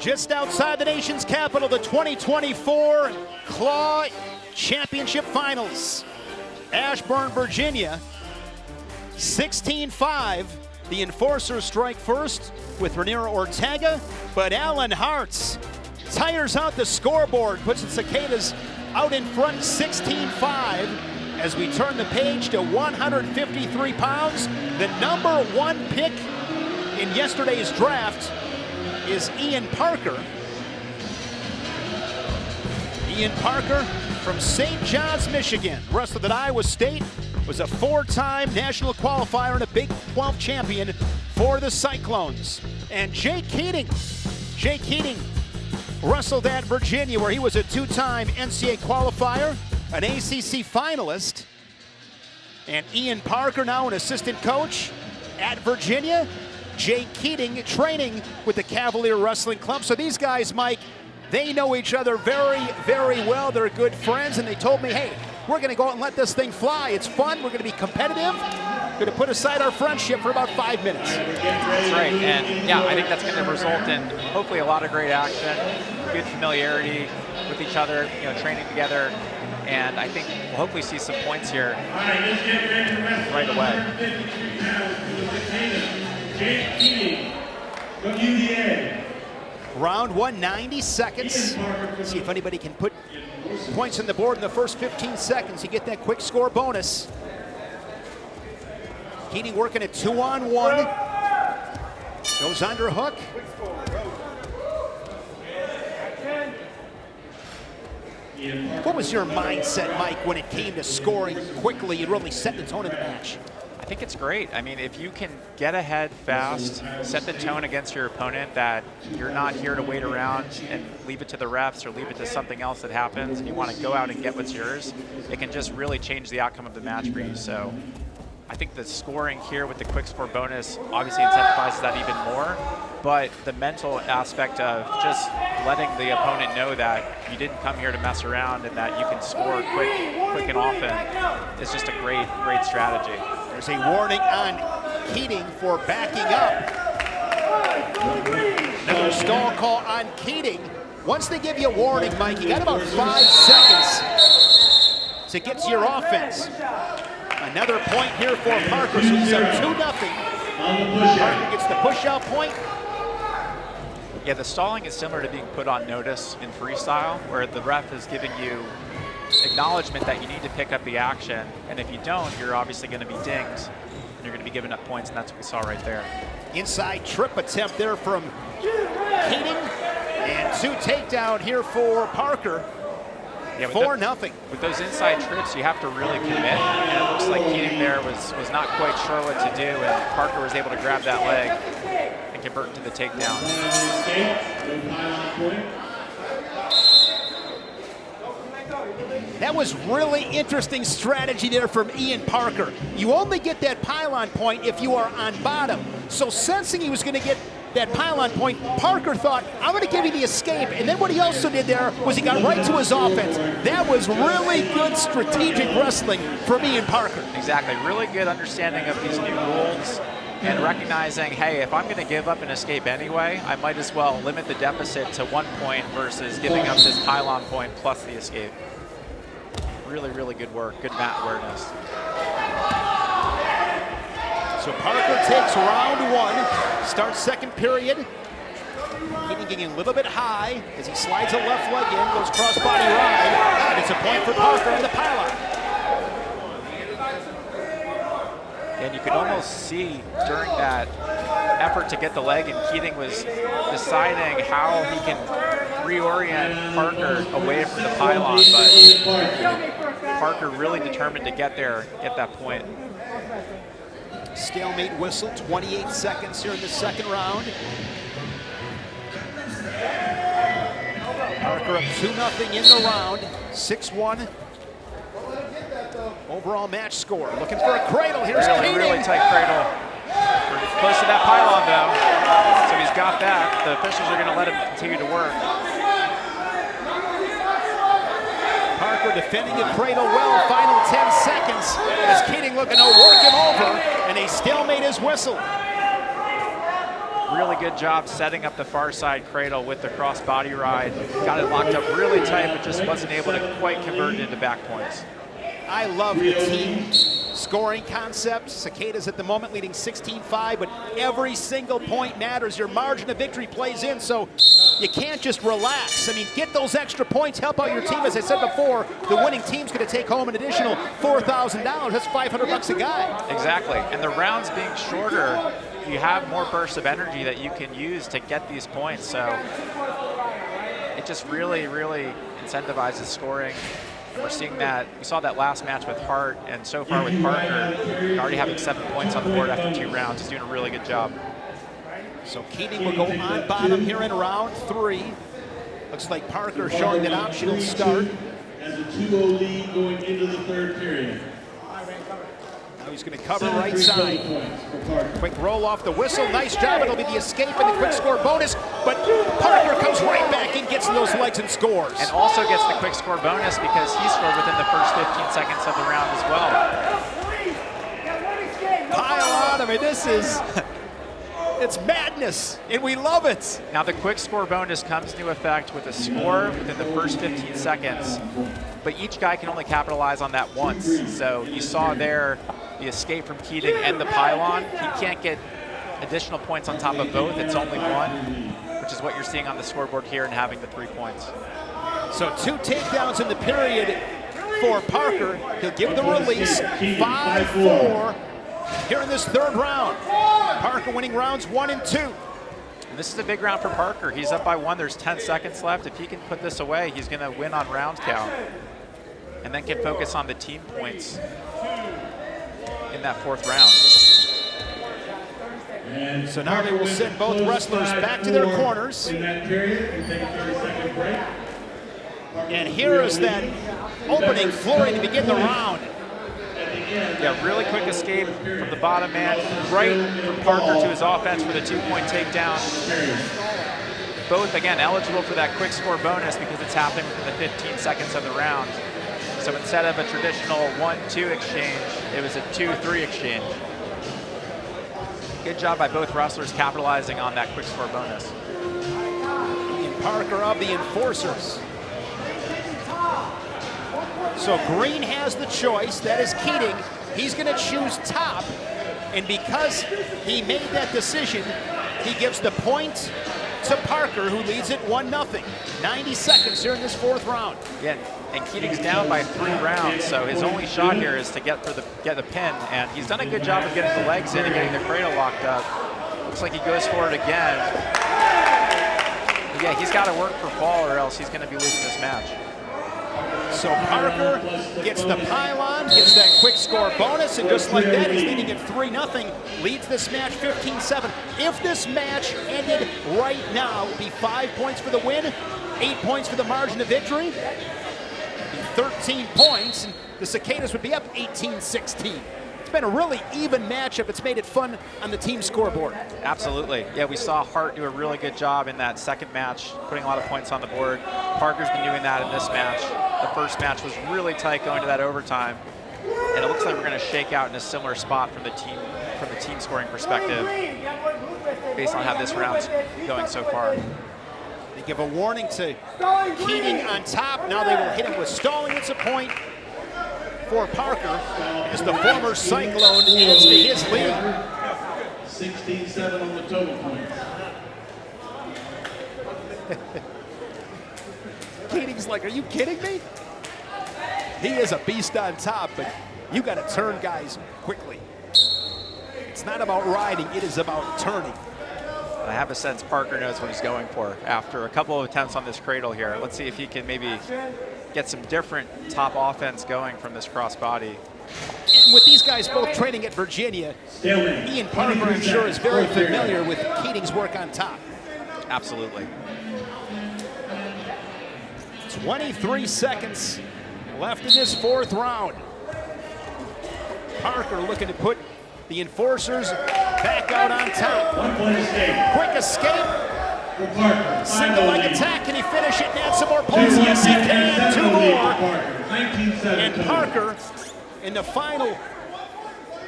Just outside the nation's capital, the 2024 Claw Championship Finals. Ashburn, Virginia, 16-5. The Enforcers strike first with Raniero Ortega, but Alan Hartz tires out the scoreboard, puts the Cicadas out in front 16-5 as we turn the page to 153 pounds. The number 1 pick in yesterday's draft is Ian Parker. Ian Parker from St. John's, Michigan, wrestled at Iowa State, was a 4-time national qualifier and a Big 12 champion for the Cyclones. And Jake Keating wrestled at Virginia, where he was a 2-time NCAA qualifier, an ACC finalist. And Ian Parker, now an assistant coach at Virginia. Jake Keating training with the Cavalier Wrestling Club. So these guys, Mike, they know each other very, very well. They're good friends, and they told me, hey, we're going to go out and let this thing fly. It's fun. We're going to be competitive. Going to put aside our friendship for about 5 minutes. That's right, and yeah, I think that's going to result in hopefully a lot of great action, good familiarity with each other, you know, training together, and I think we'll hopefully see some points here right away. Jake Keating from UVA. Round 1, 90 seconds. See if anybody can put points on the board in the first 15 seconds. You get that quick score bonus. Keating working a 2-on-1. Goes under hook. What was your mindset, Mike, when it came to scoring quickly and really set the tone of the match? I think it's great. I mean, if you can get ahead fast, set the tone against your opponent that you're not here to wait around and leave it to the refs or leave it to something else that happens, and you want to go out and get what's yours, it can just really change the outcome of the match for you. So I think the scoring here with the quick score bonus obviously incentivizes that even more, but the mental aspect of just letting the opponent know that you didn't come here to mess around and that you can score quick and often is just a great strategy. There's a warning on Keating for backing up. Another stall call on Keating. Once they give you a warning, Mike, you got about 5 seconds to get to your offense. Another point here for Parker, so he's up 2-0. Parker gets the push-out point. Yeah, the stalling is similar to being put on notice in freestyle, where the ref is giving you acknowledgement that you need to pick up the action, and if you don't, you're obviously going to be dinged, and you're going to be giving up points, and that's what we saw right there. Inside trip attempt there from Keating, and 2 takedown here for Parker. Yeah, 4-0. With those inside trips, you have to really commit, and it looks like Keating there was not quite sure what to do, and Parker was able to grab that leg and convert to the takedown. That was really interesting strategy there from Ian Parker. You only get that pylon point if you are on bottom. So sensing he was going to get that pylon point, Parker thought, I'm going to give you the escape. And then what he also did there was he got right to his offense. That was really good strategic wrestling from Ian Parker. Exactly. Really good understanding of these new rules and recognizing, hey, if I'm going to give up an escape anyway, I might as well limit the deficit to 1 point versus giving up this pylon point plus the escape. Really, really good work. Good mat awareness. So Parker takes round 1, starts second period. Keating getting a little bit high as he slides a left leg in, goes crossbody ride, and it's a point for Parker on the pylon. And you could almost see during that effort to get the leg, and Keating was deciding how he can reorient Parker away from the pylon, but Parker really determined to get there, get that point. Stalemate whistle, 28 seconds here in the second round. Parker up 2-0 in the round, 6-1. Overall match score. Looking for a cradle. Here's Keating. Really tight cradle. We're close to that pylon though. So he's got that. The officials are going to let him continue to work. Parker defending the cradle well. Final 10 seconds as Keating looking to work him over, and a stalemate is whistled. Really good job setting up the far side cradle with the cross body ride. Got it locked up really tight, but just wasn't able to quite convert it into back points. I love the team scoring concept. Cicadas at the moment leading 16-5, but every single point matters. Your margin of victory plays in, so you can't just relax. I mean, get those extra points, help out your team. As I said before, the winning team's going to take home an additional $4,000. That's $500 a guy. Exactly, and the rounds being shorter, you have more bursts of energy that you can use to get these points. So it just really, really incentivizes scoring. We're seeing that. We saw that last match with Hart, and so far with Parker, already having 7 points on the board after 2 rounds. He's doing a really good job. So Keating will go on bottom here in round 3. Looks like Parker showing that optional start. As a 2-0 lead going into the third period. Now he's going to cover right side. Quick roll off the whistle. Nice job. It'll be the escape and the quick score bonus. But Parker comes right back in, gets in those legs and scores. And also gets the quick score bonus because he scored within the first 15 seconds of the round as well. Pile on. I mean, this is... It's madness, and we love it. Now the quick score bonus comes into effect with a score within the first 15 seconds, but each guy can only capitalize on that once. So you saw there the escape from Keating and the pylon. He can't get additional points on top of both. It's only one, which is what you're seeing on the scoreboard here and having the 3 points. So 2 takedowns in the period for Parker. He'll give the release. 5-4 here in this third round. Parker winning rounds 1 and 2. And this is a big round for Parker. He's up by 1. There's 10 seconds left. If he can put this away, he's going to win on round count. And then can focus on the team points in that 4th round. So now they will send both wrestlers back to their corners. And here is that opening flurry to begin the round. Yeah, really quick escape from the bottom man, right from Parker to his offense for the 2-point takedown. Both, again, eligible for that quick score bonus because it's happening within the 15 seconds of the round. So instead of a traditional 1-2 exchange, it was a 2-3 exchange. Good job by both wrestlers capitalizing on that quick score bonus. And Parker of the Enforcers. So Green has the choice. That is Keating. He's going to choose top. And because he made that decision, he gives the point to Parker, who leads it 1-0. 90 seconds here in this 4th round. Yeah, and Keating's down by 3 rounds, so his only shot here is to get the pin. And he's done a good job of getting the legs in and getting the cradle locked up. Looks like he goes for it again. But yeah, he's got to work for fall or else he's going to be losing this match. So Parker gets the pylon, gets that quick score bonus, and just like that, he's leading it 3-0, leads this match 15-7. If this match ended right now, it would be 5 points for the win, 8 points for the margin of victory, 13 points, and the Cicadas would be up 18-16. It's been a really even matchup. It's made it fun on the team scoreboard. Absolutely. Yeah, we saw Hart do a really good job in that second match, putting a lot of points on the board. Parker's been doing that in this match. The first match was really tight going to that overtime. And it looks like we're going to shake out in a similar spot from the team scoring perspective based on how this round's going so far. They give a warning to Keating on top. Now they will hit him with stalling. It's a point for Parker as the former Cyclone adds to his lead. 16-7 on the total points. Keating's like, are you kidding me? He is a beast on top, but you got to turn guys quickly. It's not about riding, it is about turning. I have a sense Parker knows what he's going for after a couple of attempts on this cradle here. Let's see if he can maybe get some different top offense going from this crossbody. And with these guys both training at Virginia, Ian Parker, I'm sure, is very familiar with Keating's work on top. Absolutely. 23 seconds left in this 4th round. Parker looking to put the Enforcers back out on top. Quick escape. Single leg attack. Can he finish it and add some more points? Yes, he can. 2 more. And Parker, in the final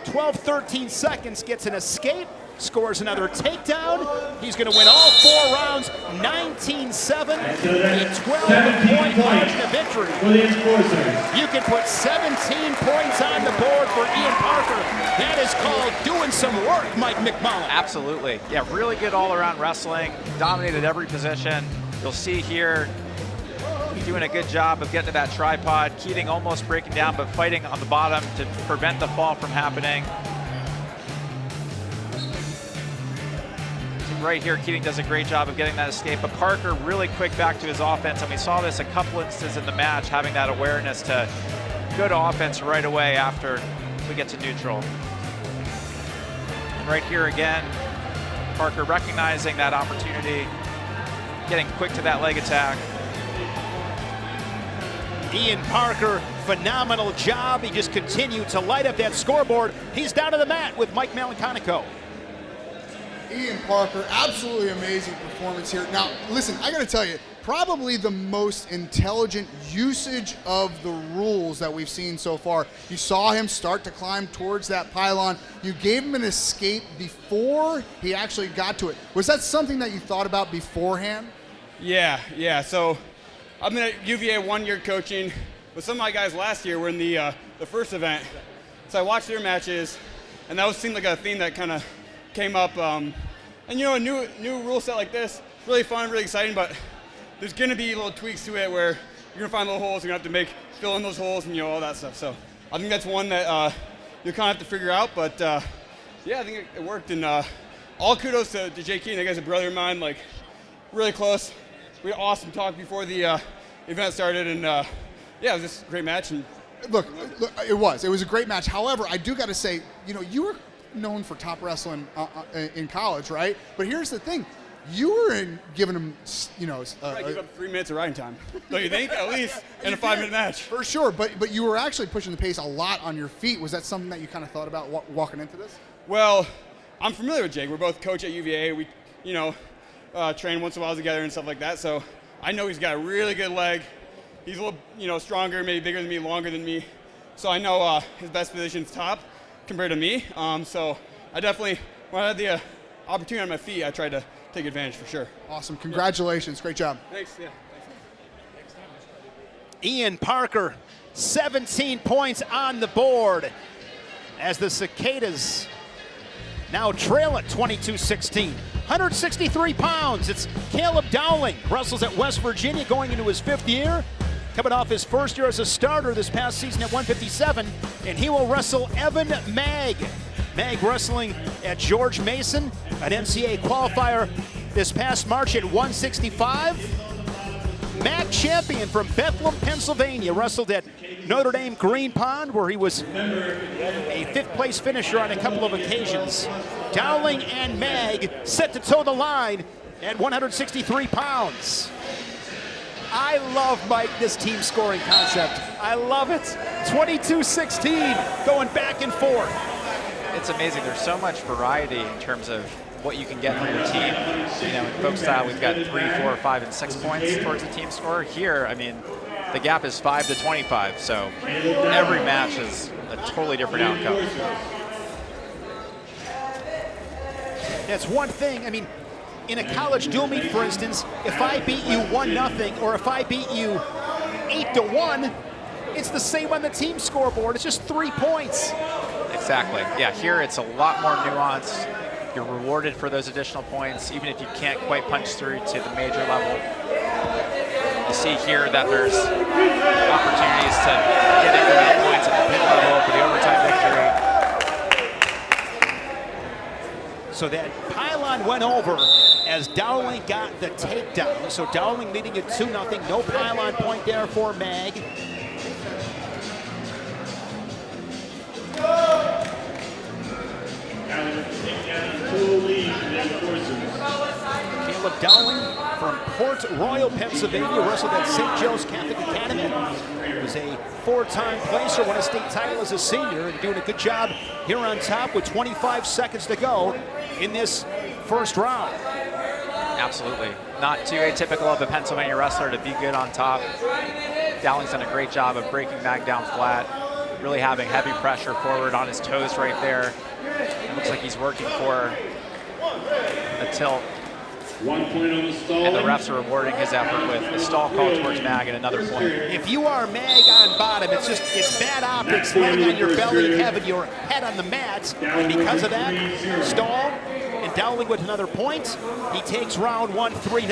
12-13 seconds, gets an escape scores another takedown. He's going to win all 4 rounds, 19-7, a 12-point margin of victory. You can put 17 points on the board for Ian Parker. That is called doing some work, Mike McMullen. Absolutely. Yeah, really good all-around wrestling, dominated every position. You'll see here, doing a good job of getting to that tripod. Keating almost breaking down, but fighting on the bottom to prevent the fall from happening. Right here, Keating does a great job of getting that escape, but Parker really quick back to his offense, and we saw this a couple instances in the match, having that awareness to good offense right away after we get to neutral. And right here again, Parker recognizing that opportunity, getting quick to that leg attack. Ian Parker, phenomenal job. He just continued to light up that scoreboard. He's down to the mat with Mike Malanconico. Ian Parker, absolutely amazing performance here. Now, listen, I got to tell you, probably the most intelligent usage of the rules that we've seen so far. You saw him start to climb towards that pylon. You gave him an escape before he actually got to it. Was that something that you thought about beforehand? Yeah. So I've been at UVA 1 year coaching with some of my guys last year. Were in the first event. So I watched their matches, and that seemed like a theme that kind of came up. And you know, a new rule set like this, really fun, really exciting, but there's gonna be little tweaks to it where you're gonna find little holes, you're gonna have to fill in those holes and all that stuff. So I think that's one that you kind of have to figure out, but yeah, I think it worked, and all kudos to Jay Keating. That guy's a brother of mine, like really close. We had an awesome talk before the event started, and yeah, it was just a great match. And look, it was a great match. However, I do got to say, you were known for top wrestling in college, right? But here's the thing. You were giving him, I give up 3 minutes of riding time. Don't you think? At least in a 5-minute match. For sure, but you were actually pushing the pace a lot on your feet. Was that something that you kind of thought about walking into this? Well, I'm familiar with Jake. We're both coach at UVA. We, train once in a while together and stuff like that. So I know he's got a really good leg. He's a little, stronger, maybe bigger than me, longer than me. So I know his best position's top compared to me. So I definitely, when I had the opportunity on my feet, I tried to take advantage for sure. Awesome. Congratulations. Great job. Thanks. Yeah. Ian Parker, 17 points on the board as the Cicadas now trail at 22-16. 163 pounds. It's Caleb Dowling. Wrestles at West Virginia going into his 5th year. Coming off his 1st year as a starter this past season at 157. And he will wrestle Evan Mag. Mag wrestling at George Mason, an NCAA qualifier this past March at 165. Mag champion from Bethlehem, Pennsylvania, wrestled at Notre Dame Green Pond, where he was a 5th place finisher on a couple of occasions. Dowling and Mag set to toe the line at 163 pounds. I love, Mike, this team scoring concept. I love it. 22-16, going back and forth. It's amazing. There's so much variety in terms of what you can get from your team. In folk style, we've got 3, 4, 5, and 6 points towards the team score. Here, I mean, the gap is 5 to 25, so every match is a totally different outcome. That's one thing. I mean, in a college dual meet, for instance, if I beat you 1-0 or if I beat you 8-1, it's the same on the team scoreboard. It's just 3 points. Exactly. Yeah, here it's a lot more nuanced. You're rewarded for those additional points, even if you can't quite punch through to the major level. You see here that there's opportunities to get incremental points at the pin level for the overtime victory. So that pylon went over as Dowling got the takedown. So Dowling leading at 2-0. No pylon point there for Mag. Caleb Dowling from Port Royal, Pennsylvania, wrestled at St. Joe's Catholic Academy. He was a 4-time placer, won a state title as a senior, and doing a good job here on top with 25 seconds to go in this first round. Absolutely. Not too atypical of a Pennsylvania wrestler to be good on top. Dowling's done a great job of breaking Mag down flat, really having heavy pressure forward on his toes right there. It looks like he's working for a tilt. 1 point on the stall. And the refs are rewarding his effort with a stall call towards Mag and another point. If you are Mag on bottom, it's bad optics laying on your belly and having your head on the mat. And because of that, stall and Dowling with another point. He takes round 1, 3-0.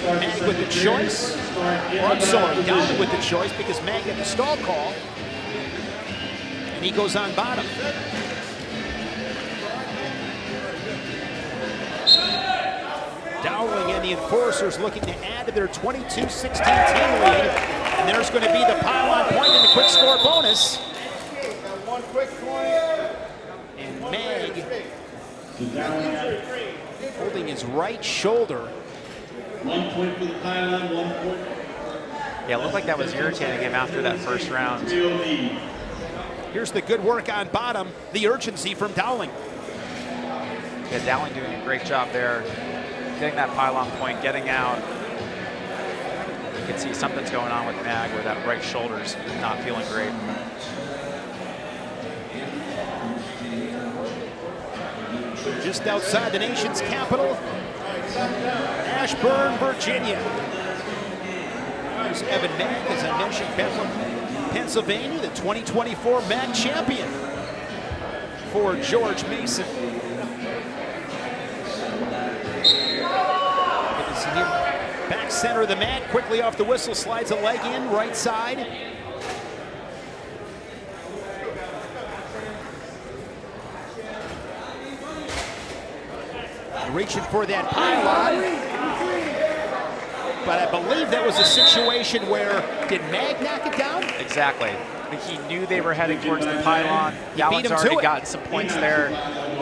Mag with the choice. Or I'm sorry, Dowling with the choice because Mag had the stall call. And he goes on bottom. Dowling and the Enforcers looking to add to their 22-16 team lead. And there's going to be the pylon point and the quick score bonus. One quick point. And Mag holding his right shoulder. 1 point for the pylon, 1 point. Yeah, it looked like that was irritating him after that first round. Here's the good work on bottom, the urgency from Dowling. Yeah, Dowling doing a great job there. Getting that pylon point, getting out. You can see something's going on with Mag where that right shoulder's not feeling great. Just outside the nation's capital, Ashburn, Virginia. There's Evan Mag, as I mentioned, Bethlehem, Pennsylvania, the 2024 Mag champion for George Mason. Back center of the mat, quickly off the whistle, slides a leg in, right side. Reaching for that pylon. But I believe that was a situation where, did Mag knock it down? Exactly. I think he knew they were heading towards the pylon. Dowling's already gotten some points there.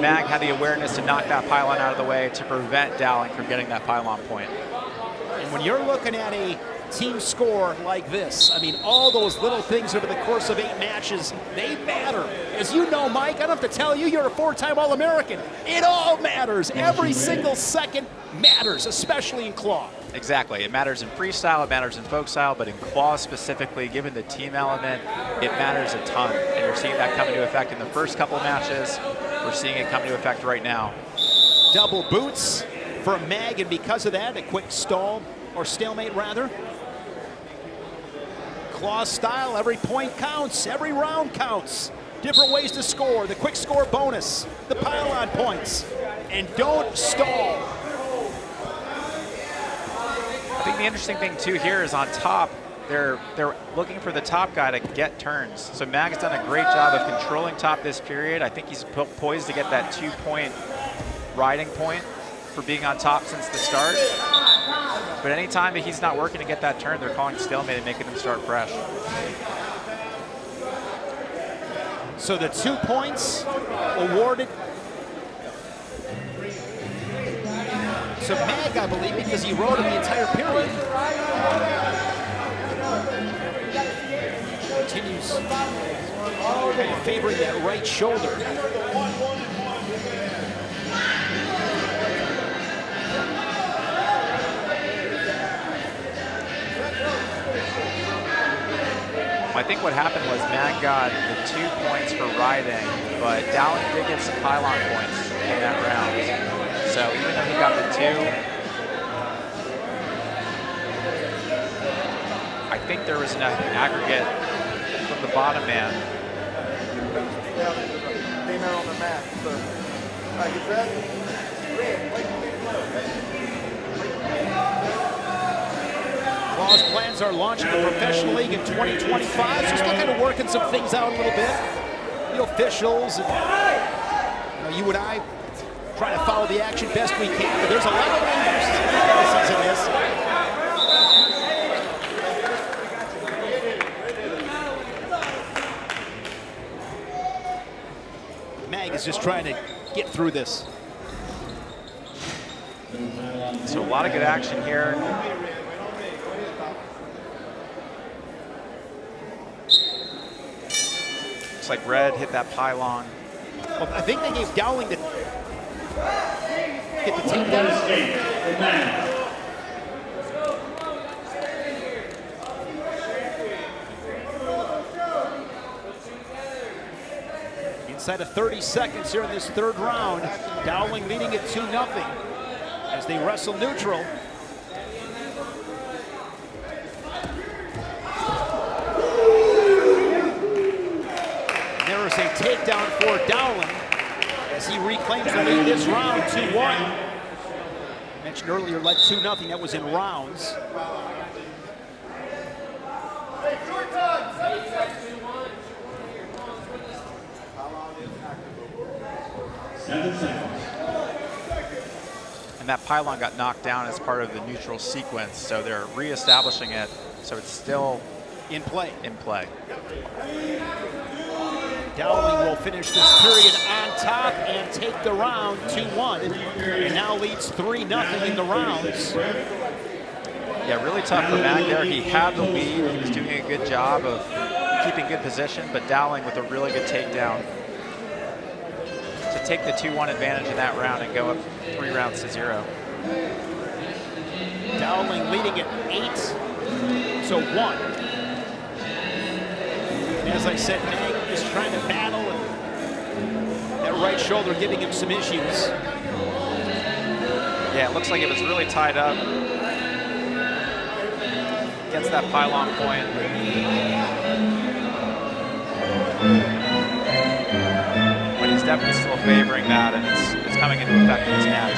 Mag had the awareness to knock that pylon out of the way to prevent Dowling from getting that pylon point. And when you're looking at a team score like this, I mean, all those little things over the course of 8 matches, they matter. As you know, Mike, I don't have to tell you, you're a 4-time All-American. It all matters. Every single second matters, especially in claw. Exactly. It matters in freestyle, it matters in folk style, but in claw specifically, given the team element, it matters a ton. And you're seeing that come into effect in the first couple of matches. We're seeing it come into effect right now. Double boots for Mag, and because of that, a quick stall, or stalemate rather. Claw style, every point counts, every round counts. Different ways to score, the quick score bonus, the pylon points, and don't stall. I think the interesting thing too here is on top, they're looking for the top guy to get turns. So Mag's done a great job of controlling top this period. I think he's poised to get that 2-point riding point for being on top since the start. But anytime that he's not working to get that turn, they're calling stalemate and making him start fresh. So the 2 points awarded to Mag, I believe, because he rode him the entire period. Continues kind of favoring that right shoulder. I think what happened was Mag got the 2 points for riding, but Dowling did get some pylon points in that round. So even though he got the 2, I think there was an aggregate from the bottom man. Came out on the mat. So, like you said, Claw's plans are launching the professional league in 2025. So still kind of working some things out a little bit. The officials and you and I trying to follow the action best we can, but there's a lot of injuries in this. Mag is just trying to get through this. So a lot of good action here. Looks like Red hit that pylon. Well, I think they gave Dowling the get the takedown. Inside of 30 seconds here in this third round. Dowling leading it 2-0 as they wrestle neutral. And there is a takedown for Dowling as he reclaims the lead this round, 2-1. Mentioned earlier, led 2-0. That was in rounds. And that pylon got knocked down as part of the neutral sequence, so they're reestablishing it, so it's still in play. Dowling will finish this period on top and take the round 2-1, and now leads 3-0 in the rounds. Yeah, really tough for Mag there. He had the lead. He was doing a good job of keeping good position, but Dowling with a really good takedown to take the 2-1 advantage in that round and go up 3-0. Dowling leading at 8-1. As I said, Mag is trying to battle, and that right shoulder giving him some issues. Yeah, it looks like it was really tied up. Gets that pylon point. But he's definitely still favoring that, and it's coming into effect in this match.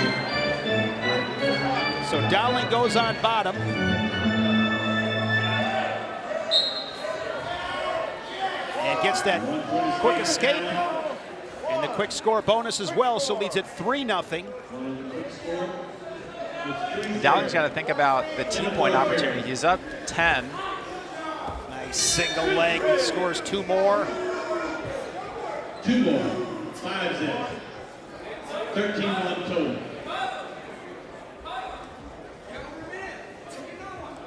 So Dowling goes on bottom. And gets that quick escape and the quick score bonus as well, so leads at 3-0. Dowling's got to think about the T-point opportunity. He's up 10. Nice single leg, scores 2 more. 2 more, 5-0. 13-1 total.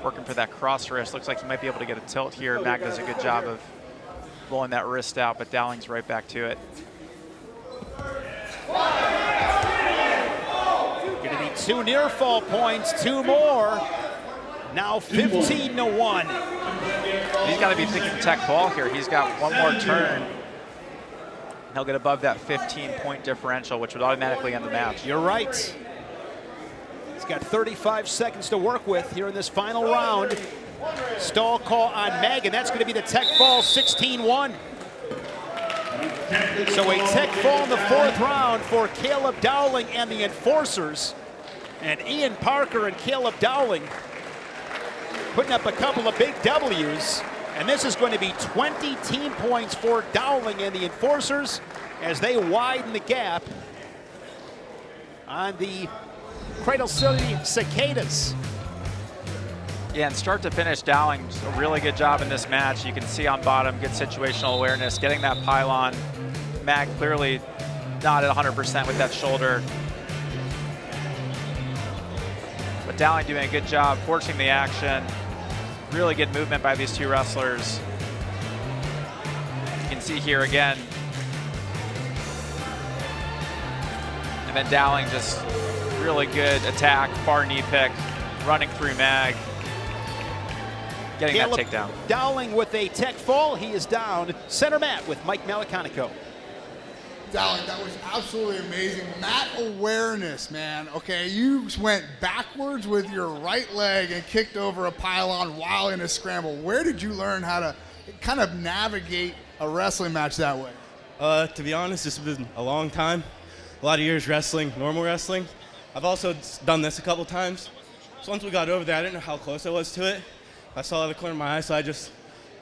Working for that cross wrist. Looks like he might be able to get a tilt here. Mag does a good job of blowing that wrist out, but Dowling's right back to it. Gonna be 2 near fall points, 2 more. Now 15-1. He's got to be thinking tech fall here. He's got 1 more turn. He'll get above that 15-point differential, which would automatically end the match. You're right. He's got 35 seconds to work with here in this final round. Stall call on Mag, and that's going to be the tech fall, 16-1. So a tech fall in the 4th round for Caleb Dowling and the Enforcers. And Ian Parker and Caleb Dowling putting up a couple of big W's. And this is going to be 20 team points for Dowling and the Enforcers as they widen the gap on the Cradle City Cicadas. Yeah, and start to finish, Dowling, a really good job in this match. You can see on bottom, good situational awareness, getting that pylon. Mag clearly not at 100% with that shoulder. But Dowling doing a good job forcing the action. Really good movement by these 2 wrestlers. You can see here again. And then Dowling just really good attack, far knee pick, running through Mag. Getting Caleb that takedown. Dowling with a tech fall. He is down. Center mat with Mike Malaconico. Dowling, that was absolutely amazing. Mat awareness, man. Okay, you went backwards with your right leg and kicked over a pylon while in a scramble. Where did you learn how to kind of navigate a wrestling match that way? To be honest, it's been a long time. A lot of years wrestling, normal wrestling. I've also done this a couple times. So once we got over there, I didn't know how close I was to it. I saw out of the corner of my eye, so I just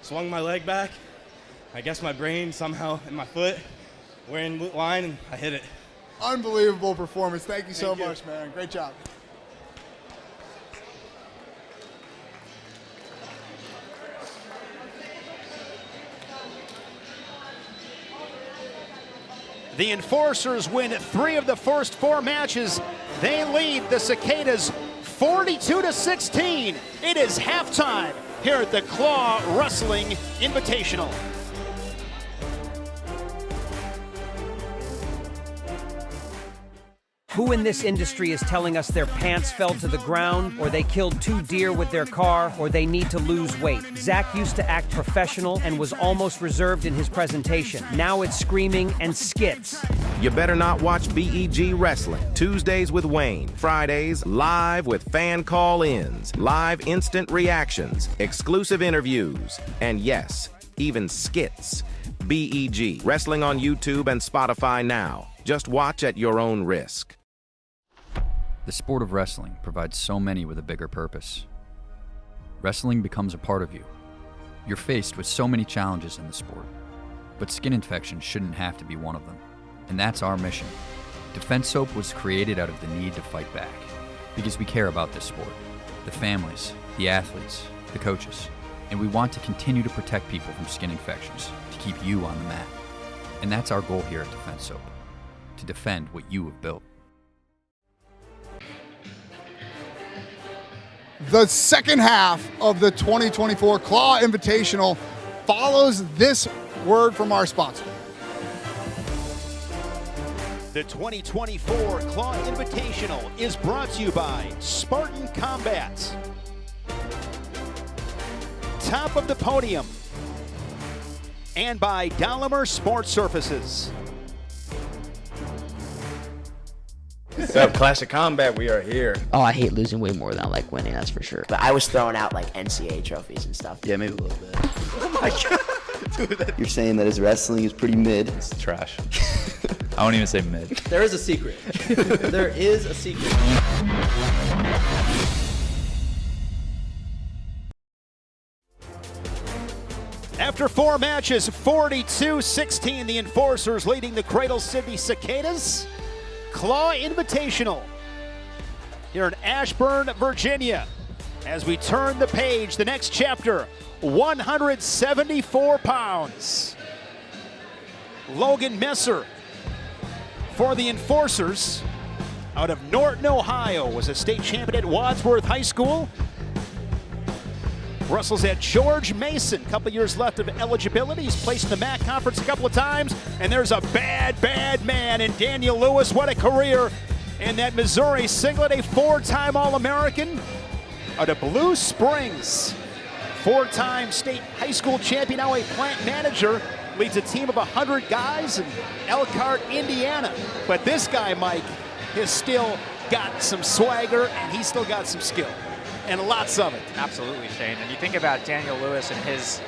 swung my leg back. I guess my brain somehow in my foot. We're in line, and I hit it. Unbelievable performance. Thank you so much, man. Great job. The Enforcers win 3 of the first 4 matches. They lead the Cicadas 42-16. It is halftime here at the Claw Wrestling Invitational. Who in this industry is telling us their pants fell to the ground, or they killed 2 deer with their car, or they need to lose weight? Zach used to act professional and was almost reserved in his presentation. Now it's screaming and skits. You better not watch BEG Wrestling. Tuesdays with Wayne. Fridays, live with fan call-ins, live instant reactions, exclusive interviews, and yes, even skits. BEG Wrestling on YouTube and Spotify now. Just watch at your own risk. The sport of wrestling provides so many with a bigger purpose. Wrestling becomes a part of you. You're faced with so many challenges in the sport, but skin infections shouldn't have to be one of them. And that's our mission. Defense Soap was created out of the need to fight back, because we care about this sport, the families, the athletes, the coaches, and we want to continue to protect people from skin infections, to keep you on the mat. And that's our goal here at Defense Soap, to defend what you have built. The second half of the 2024 Claw Invitational follows this word from our sponsor. The 2024 Claw Invitational is brought to you by Spartan Combat, Top of the Podium, and by Dahlimer Sports Surfaces. What's up, Clash of Combat? We are here. Oh, I hate losing way more than I like winning, that's for sure. But I was throwing out like NCAA trophies and stuff. Yeah, maybe a little bit. Oh my God. Dude, you're saying that his wrestling is pretty mid? It's trash. I won't even say mid. There is a secret. There is a secret. After 4 matches, 42-16, the Enforcers leading the Cradle City Cicadas. Claw Invitational here in Ashburn, Virginia. As we turn the page, the next chapter, 174 pounds. Logan Messer for the Enforcers out of Norton, Ohio, was a state champion at Wadsworth High School. Wrestles at George Mason, a couple years left of eligibility. He's placed in the MAC conference a couple of times, and there's a bad man in Daniel Lewis. What a career in that Missouri singlet, a 4-time All-American out of Blue Springs. 4-time state high school champion, now a plant manager, leads a team of 100 guys in Elkhart, Indiana. But this guy, Mike, has still got some swagger, and he's still got some skill. And lots of it. Absolutely, Shane. And you think about Daniel Lewis and his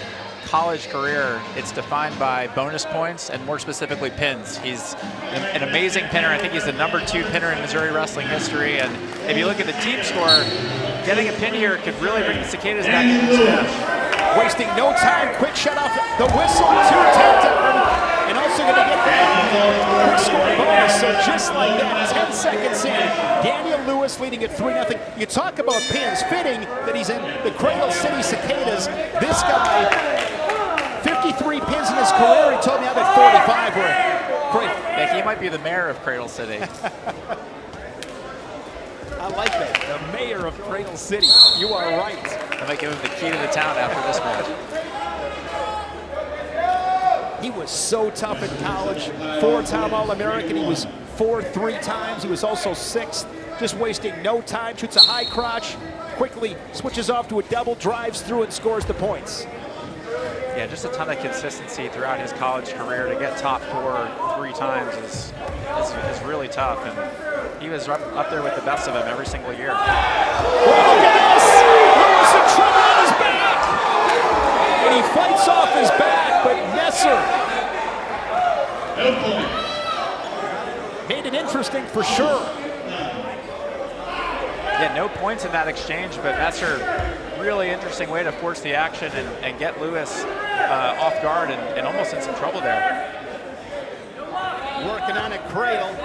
college career, it's defined by bonus points and more specifically pins. He's an amazing pinner. I think he's the #2 pinner in Missouri wrestling history. And if you look at the team score, getting a pin here could really bring the Cicadas back into this match. Wasting no time, quick shut off the whistle, 2 takedown, and also going to get that quick score bonus. So just like that, 10 seconds in, Daniel Lewis leading at 3-0. You talk about pins, fitting that he's in the Cradle City Cicadas. This guy, 53 pins in his career. He told me I've had 45 were great. Yeah, he might be the mayor of Cradle City. I like that, the mayor of Cradle City. You are right. I might give him the key to the town after this match. He was so tough in college. 4-time All-American. He was 4th 3 times. He was also 6th. Just wasting no time. Shoots a high crotch. Quickly switches off to a double, drives through and scores the points. Yeah, just a ton of consistency throughout his college career. To get top 4 3 times is really tough. And he was up there with the best of them every single year. Look at this! Lewis in trouble on his back! And he fights off his back, but Messer made it interesting for sure. Yeah, no points in that exchange, but Messer, really interesting way to force the action and get Lewis off guard and almost in some trouble there. Working on a cradle.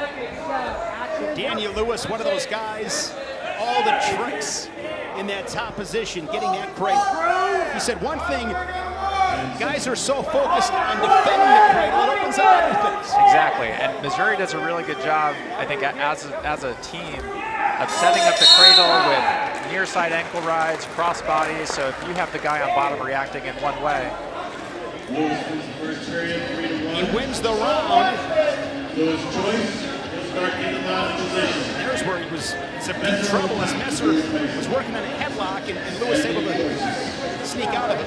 Daniel Lewis, one of those guys, all the tricks in that top position, getting that cradle. He said one thing, guys are so focused on defending the cradle, it opens up other things. Exactly, and Missouri does a really good job, I think, as a team, of setting up the cradle with near side ankle rides, cross bodies, so if you have the guy on bottom reacting in one way. He wins the round. There's where he was in some deep trouble as Messer was working on a headlock and Lewis able to sneak out of it.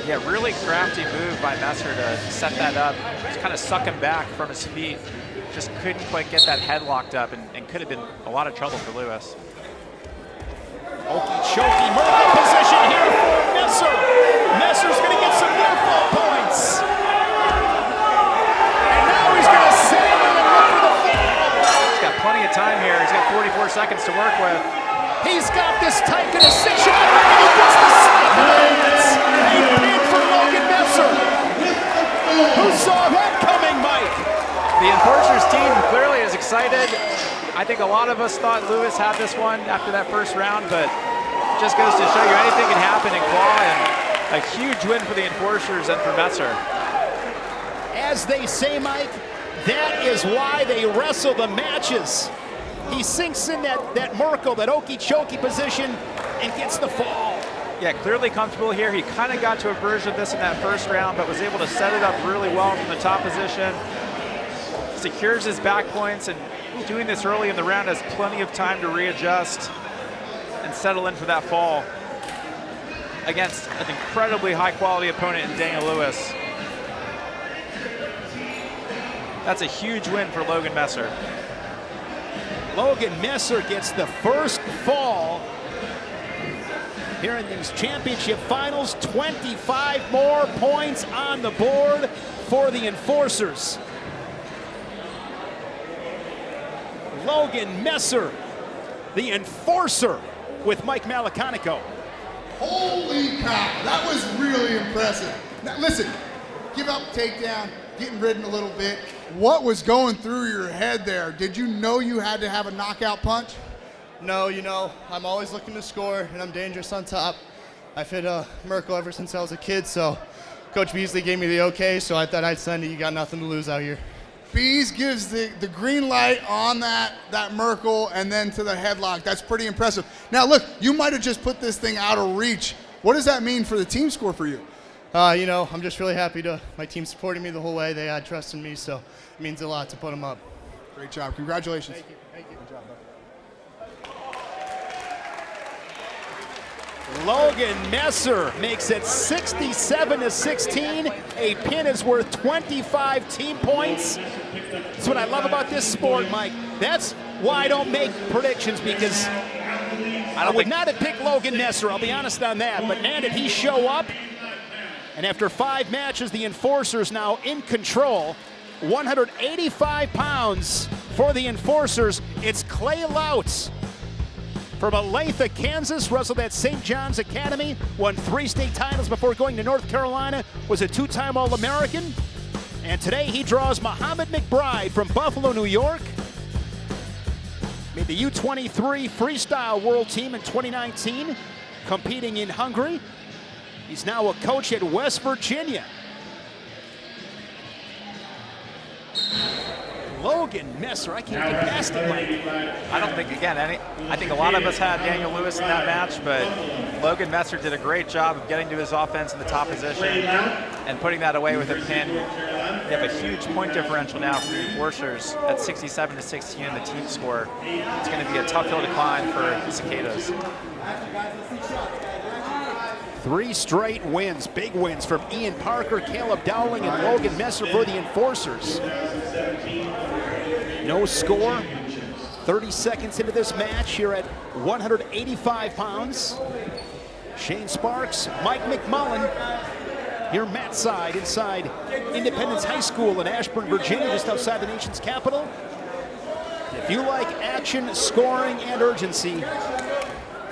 Yeah, really crafty move by Messer to set that up. Just kind of suck him back from his feet. Just couldn't quite get that head locked up and could have been a lot of trouble for Lewis. Okeechobee Merkel position here for Messer. Messer's going to get some near fall points. And now he's going to sail in and look for the fall. He's got plenty of time here. He's got 44 seconds to work with. He's got this tight in a section, and he gets the snake points. A pin for Logan Messer. Who saw that coming, Mike? The Enforcers team clearly is excited. I think a lot of us thought Lewis had this one after that first round, but it just goes to show you anything can happen in Claw, and a huge win for the Enforcers and for Messer. As they say, Mike, that is why they wrestle the matches. He sinks in that Merkel, that Okeechobee position, and gets the fall. Yeah, clearly comfortable here. He kind of got to a version of this in that first round, but was able to set it up really well from the top position. Secures his back points, and doing this early in the round has plenty of time to readjust and settle in for that fall against an incredibly high-quality opponent in Daniel Lewis. That's a huge win for Logan Messer. Logan Messer gets the first fall here in these championship finals. 25 more points on the board for the Enforcers. Logan Messer, the Enforcer, with Mike Malaconico. Holy cow, that was really impressive. Now listen, give up takedown, getting ridden a little bit. What was going through your head there? Did you know you had to have a knockout punch? No, you know, I'm always looking to score, and I'm dangerous on top. I've hit Merkel ever since I was a kid, so Coach Beasley gave me the okay, so I thought I'd send it. You got nothing to lose out here. Bees gives the green light on that Merkel and then to the headlock. That's pretty impressive. Now look, you might have just put this thing out of reach. What does that mean for the team score for you? You know, I'm just really happy my team supported me the whole way. They had trust in me, so it means a lot to put them up. Great job. Congratulations. Thank you. Thank you. Good job, bud. Logan Messer makes it 67-16. A pin is worth 25 team points. That's what I love about this sport, Mike. That's why I don't make predictions, because I would not have picked Logan Messer, I'll be honest on that. But man, did he show up. And after 5 matches, the Enforcers now in control. 185 pounds for the Enforcers. It's Clay Lautz from Olathe, Kansas, wrestled at St. John's Academy, won 3 state titles before going to North Carolina, was a 2-time All-American. And today he draws Muhammad McBride from Buffalo, New York. Made the U23 freestyle world team in 2019, competing in Hungary. He's now a coach at West Virginia. Logan Messer, I can't get past it, Mike. I don't think, again, I think a lot of us had Daniel Lewis in that match, but Logan Messer did a great job of getting to his offense in the top position and putting that away with a pin. They have a huge point differential now for the Enforcers at 67-16 in the team score. It's going to be a tough hill to climb for the Cicadas. 3 straight wins, big wins from Ian Parker, Caleb Dowling, and Logan Messer for the Enforcers. No score. 30 seconds into this match here at 185 pounds. Shane Sparks, Mike McMullen. Here Matt side inside Independence High School in Ashburn, Virginia, just outside the nation's capital. If you like action, scoring, and urgency,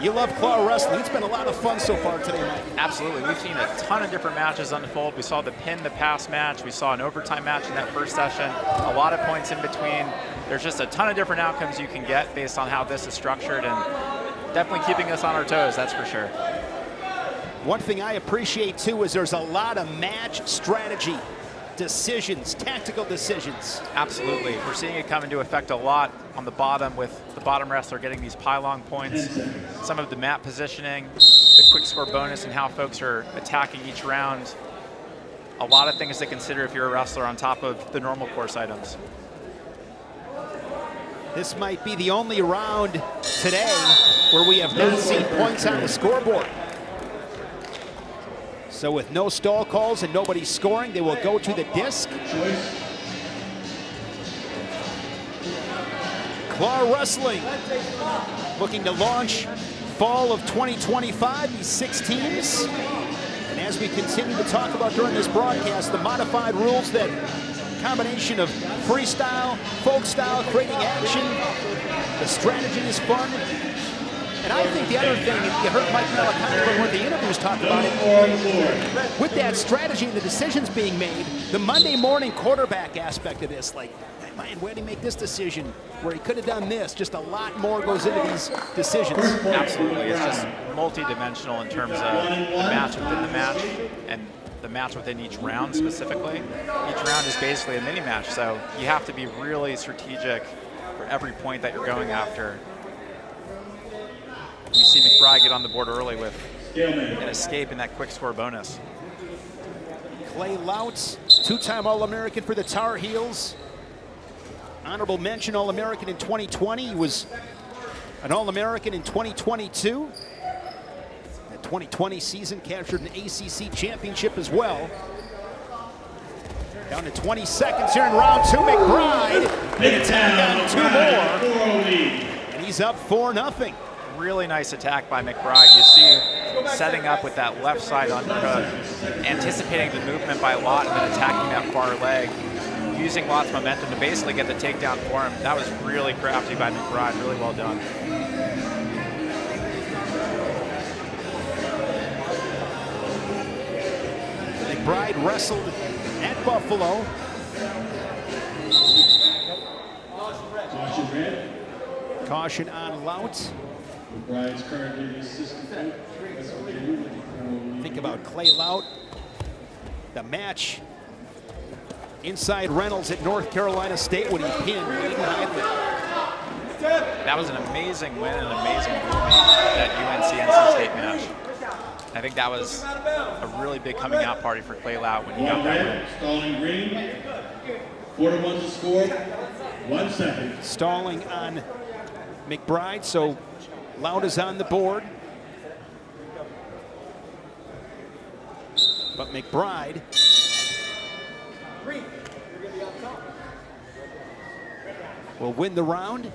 you love claw wrestling. It's been a lot of fun so far today, Mike. Absolutely. We've seen a ton of different matches unfold. We saw the pin the past match. We saw an overtime match in that first session. A lot of points in between. There's just a ton of different outcomes you can get based on how this is structured, and definitely keeping us on our toes, that's for sure. One thing I appreciate too is there's a lot of match strategy, decisions, tactical decisions. Absolutely. We're seeing it come into effect a lot on the bottom, with the bottom wrestler getting these pylon points, some of the mat positioning, the quick score bonus, and how folks are attacking each round. A lot of things to consider if you're a wrestler on top of the normal course items. This might be the only round today where we have not seen points on the scoreboard. So with no stall calls and nobody scoring, they will go to the disc. Claw Wrestling looking to launch fall of 2025, these 6 teams. And as we continue to talk about during this broadcast, the modified rules, that combination of freestyle, folk style, creating action. The strategy is fun. And I think the other thing, you heard Mike Malacani from one of the interviews talk about it, with that strategy and the decisions being made, the Monday morning quarterback aspect of this, like, man, where did he make this decision? Where he could have done this. Just a lot more goes into these decisions. Absolutely. It's just multi-dimensional in terms of the match within the match and the match within each round specifically. Each round is basically a mini match, so you have to be really strategic for every point that you're going after. We see McBride get on the board early with an escape in that quick score bonus. Clay Lautz, 2-time All-American for the Tar Heels. Honorable mention All-American in 2020. He was an All-American in 2022. The 2020 season captured an ACC championship as well. Down to 20 seconds here in round 2. McBride in attack on 2 more. And he's up 4-0. Really nice attack by McBride. You see setting up with that left side underhook, anticipating the movement by Lott and then attacking that far leg, using Lott's momentum to basically get the takedown for him. That was really crafty by McBride. Really well done. McBride wrestled at Buffalo. Caution on Lautz. Think about Clay Laut. The match inside Reynolds at North Carolina State when he pinned Wayne Hidley. That was an amazing win and an amazing that UNC-NC State match. I think that was a really big coming out party for Clay Laut when he got that win. Stalling green. 4-1 to score. 1 second. Stalling on McBride, so Laut is on the board. But McBride will win the round.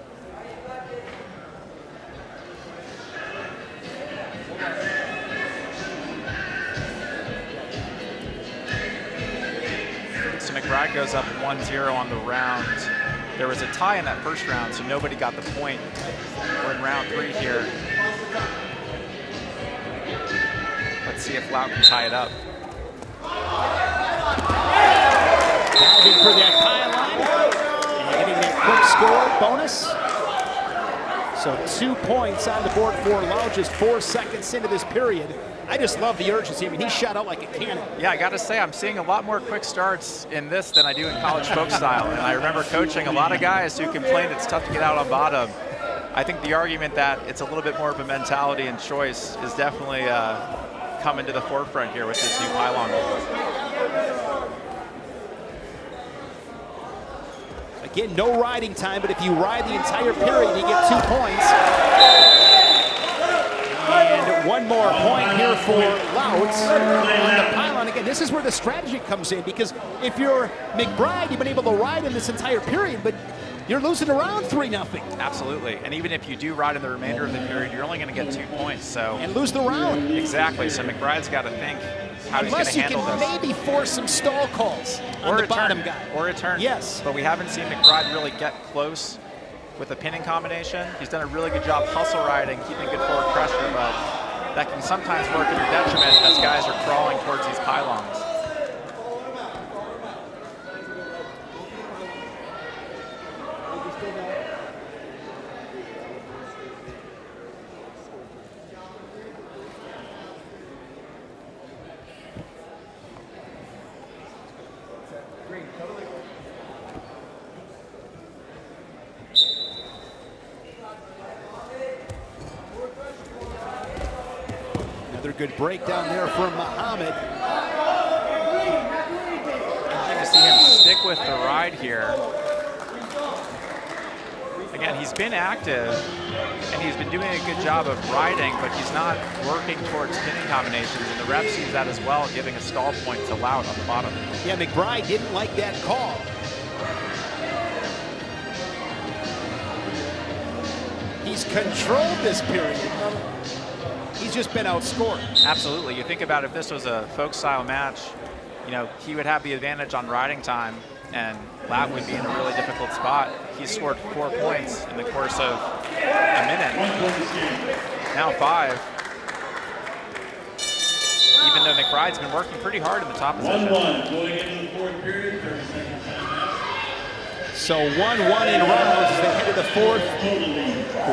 So McBride goes up 1-0 on the round. There was a tie in that first round, so nobody got the point. We're in round 3 here. Let's see if Laut can tie it up. Diving for that pylon and getting that quick score bonus. So 2 points on the board for Laut, just 4 seconds into this period. I just love the urgency. I mean, he shot out like a cannon. Yeah, I got to say, I'm seeing a lot more quick starts in this than I do in college folk style. And I remember coaching a lot of guys who complained it's tough to get out on bottom. I think the argument that it's a little bit more of a mentality and choice is definitely coming to the forefront here with this new pylon. Again, no riding time, but if you ride the entire period, you get 2 points. And 1 more point here for Lautz on the pylon. Again, this is where the strategy comes in, because if you're McBride, you've been able to ride in this entire period, but you're losing around 3-0. Absolutely. And even if you do ride in the remainder of the period, you're only going to get 2 points. So and lose the round. Exactly. So McBride's got to think how he's going to handle this. Unless you can maybe force some stall calls on the bottom guy. Or a turn. Yes. But we haven't seen McBride really get close with a pinning combination. He's done a really good job hustle riding, keeping good forward pressure, but that can sometimes work in your detriment as guys are crawling towards these pylons. Another good breakdown there from Muhammad. Interesting to see him stick with the ride here. again, he's been active and he's been doing a good job of riding, but he's not working towards spinning combinations, and the ref sees that as well, giving a stall point to Loud on the bottom. Yeah, McBride didn't like that call. He's controlled this period. He's just been outscored. Absolutely. You think about if this was a folk style match, you know, he would have the advantage on riding time, and Loud would be in a really difficult spot. He scored 4 points in the course of a minute. Now 5. Even though McBride's been working pretty hard in the top position. 1-1 going into the fourth period. 30 seconds timeout. So 1-1 in rounds as they head to the fourth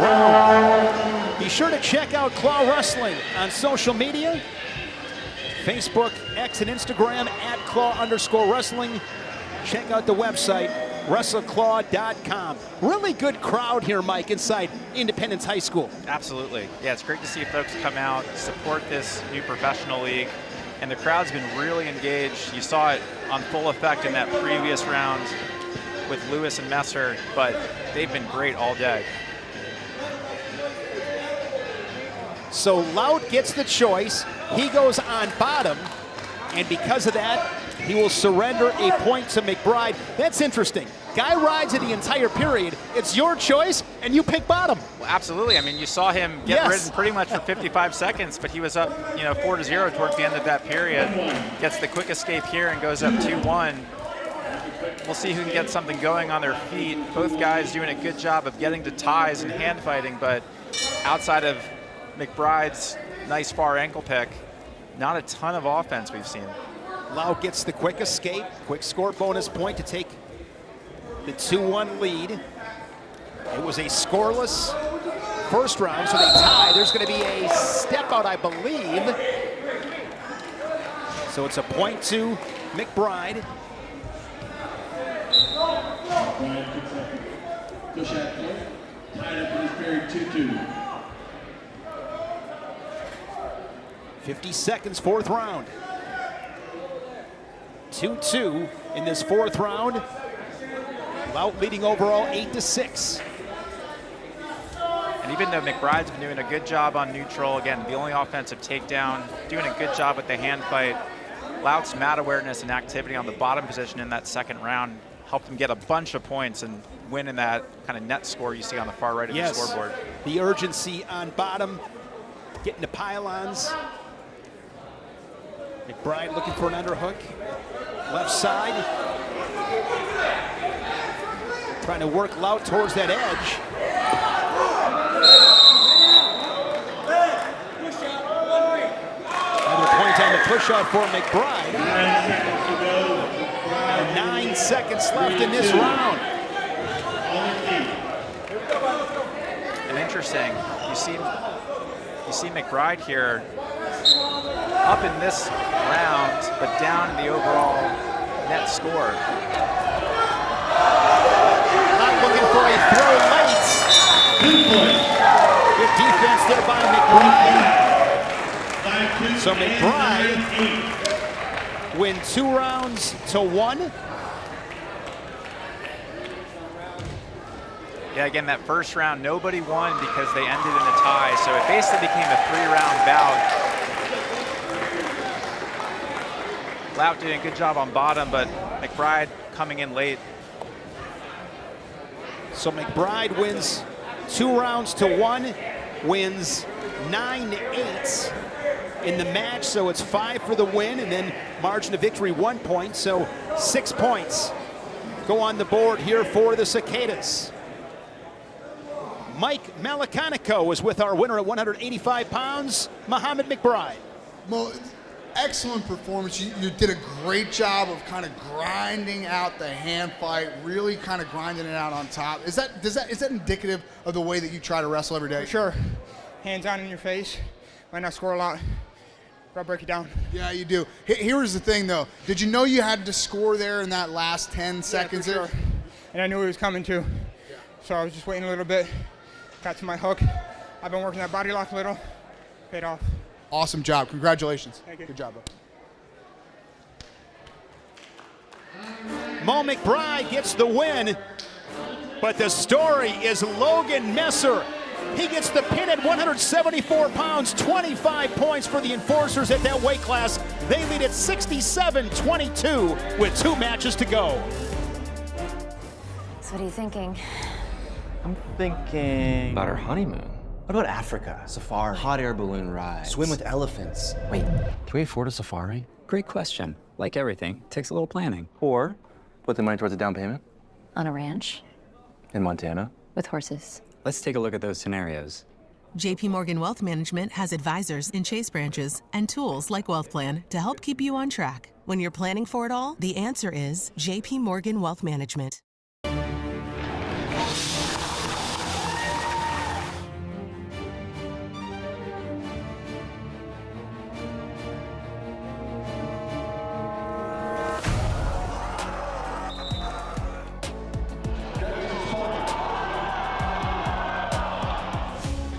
round. Be sure to check out Claw Wrestling on social media. Facebook, X, and Instagram at @Claw_Wrestling. Check out the website, WrestleClaw.com. Really good crowd here, Mike, inside Independence High School. Absolutely. Yeah, it's great to see folks come out, support this new professional league, and the crowd's been really engaged. You saw it on full effect in that previous round with Lewis and Messer, but they've been great all day. So Loud gets the choice. He goes on bottom, and because of that, he will surrender a point to McBride. That's interesting. Guy rides it the entire period. It's your choice, and you pick bottom. Well, absolutely. I mean, you saw him get ridden pretty much for 55 seconds, but he was up, 4-0 towards the end of that period. Gets the quick escape here and goes up 2-1. We'll see who can get something going on their feet. Both guys doing a good job of getting to ties and hand fighting, but outside of McBride's nice far ankle pick, not a ton of offense we've seen. Loud gets the quick escape, quick score bonus point to take the 2-1 lead. It was a scoreless first round, so they tie. There's going to be a step out, I believe. So it's a point to McBride. Push out point. Tied up in this period 2-2. 50 seconds, fourth round. 2-2 in this fourth round. Loud leading overall 8-6. And even though McBride's been doing a good job on neutral, again, the only offensive takedown, doing a good job with the hand fight, Loud's mat awareness and activity on the bottom position in that second round helped him get a bunch of points and win in that kind of net score you see on the far right of the scoreboard. The urgency on bottom, getting the pylons. McBride looking for an underhook. Left side. Trying to work Loud towards that edge. Another point on the push out for McBride. 9 seconds left in this round. And interesting, you see McBride here up in this round, but down in the overall net score. Not looking for a throw late. Good defense there by McBride. So McBride win 2 rounds to 1. Yeah, again, that first round, nobody won because they ended in a tie, so it basically became a 3-round bout. Loud doing a good job on bottom, but McBride coming in late. So McBride wins 2 rounds to 1, wins 9-8 in the match, so it's 5 for the win, and then margin of victory 1 point, so 6 points go on the board here for the Cicadas. Mike Malacanico is with our winner at 185 pounds, Muhammad McBride. Mo, excellent performance. You did a great job of kind of grinding out the hand fight, really kind of grinding it out on top. Is that indicative of the way that you try to wrestle every day? For sure. Hands down in your face. Might not score a lot, but I'll break it down. Yeah, you do. Here was the thing, though. Did you know you had to score there in that last 10 seconds? Yeah, for sure. And I knew he was coming too. So I was just waiting a little bit. Got to my hook. I've been working that body lock a little. Paid off. Awesome job. Congratulations. Thank you. Good job, bro. Mo McBride gets the win, But the story is Logan Messer. He gets the pin at 174 pounds, 25 points for the Enforcers at that weight class. They lead at 67-22 with 2 matches to go. So what are you thinking? I'm thinking about our honeymoon. What about Africa? Safari. Hot air balloon ride. Swim with elephants. Wait, can we afford a safari? Great question. Like everything, takes a little planning. Or put the money towards a down payment. On a ranch? In Montana. With horses. Let's take a look at those scenarios. JP Morgan Wealth Management has advisors in Chase branches and tools like Wealth Plan to help keep you on track. When you're planning for it all, the answer is JP Morgan Wealth Management.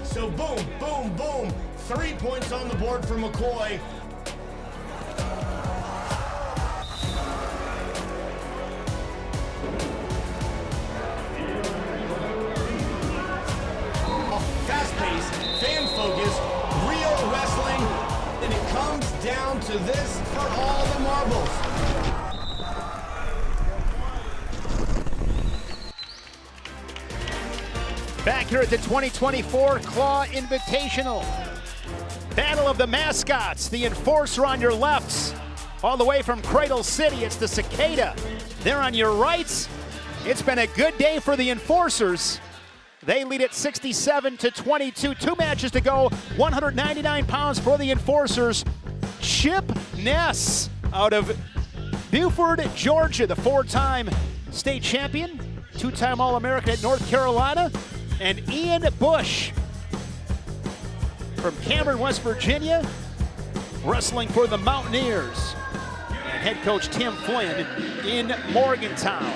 So boom, boom, boom. 3 points on the board for McCoy. Fast-paced, fan-focused, real wrestling, and it comes down to this for all the marbles. Back here at the 2024 Claw Invitational. Battle of the Mascots, the Enforcer on your lefts. All the way from Cradle City, it's the Cicada. They're on your rights. It's been a good day for the Enforcers. They lead at 67-22. 2 matches to go, 199 pounds for the Enforcers. Chip Ness out of Buford, Georgia, the 4-time state champion, 2-time All-American at North Carolina. And Ian Bush from Cameron, West Virginia, wrestling for the Mountaineers. And head coach Tim Flynn in Morgantown.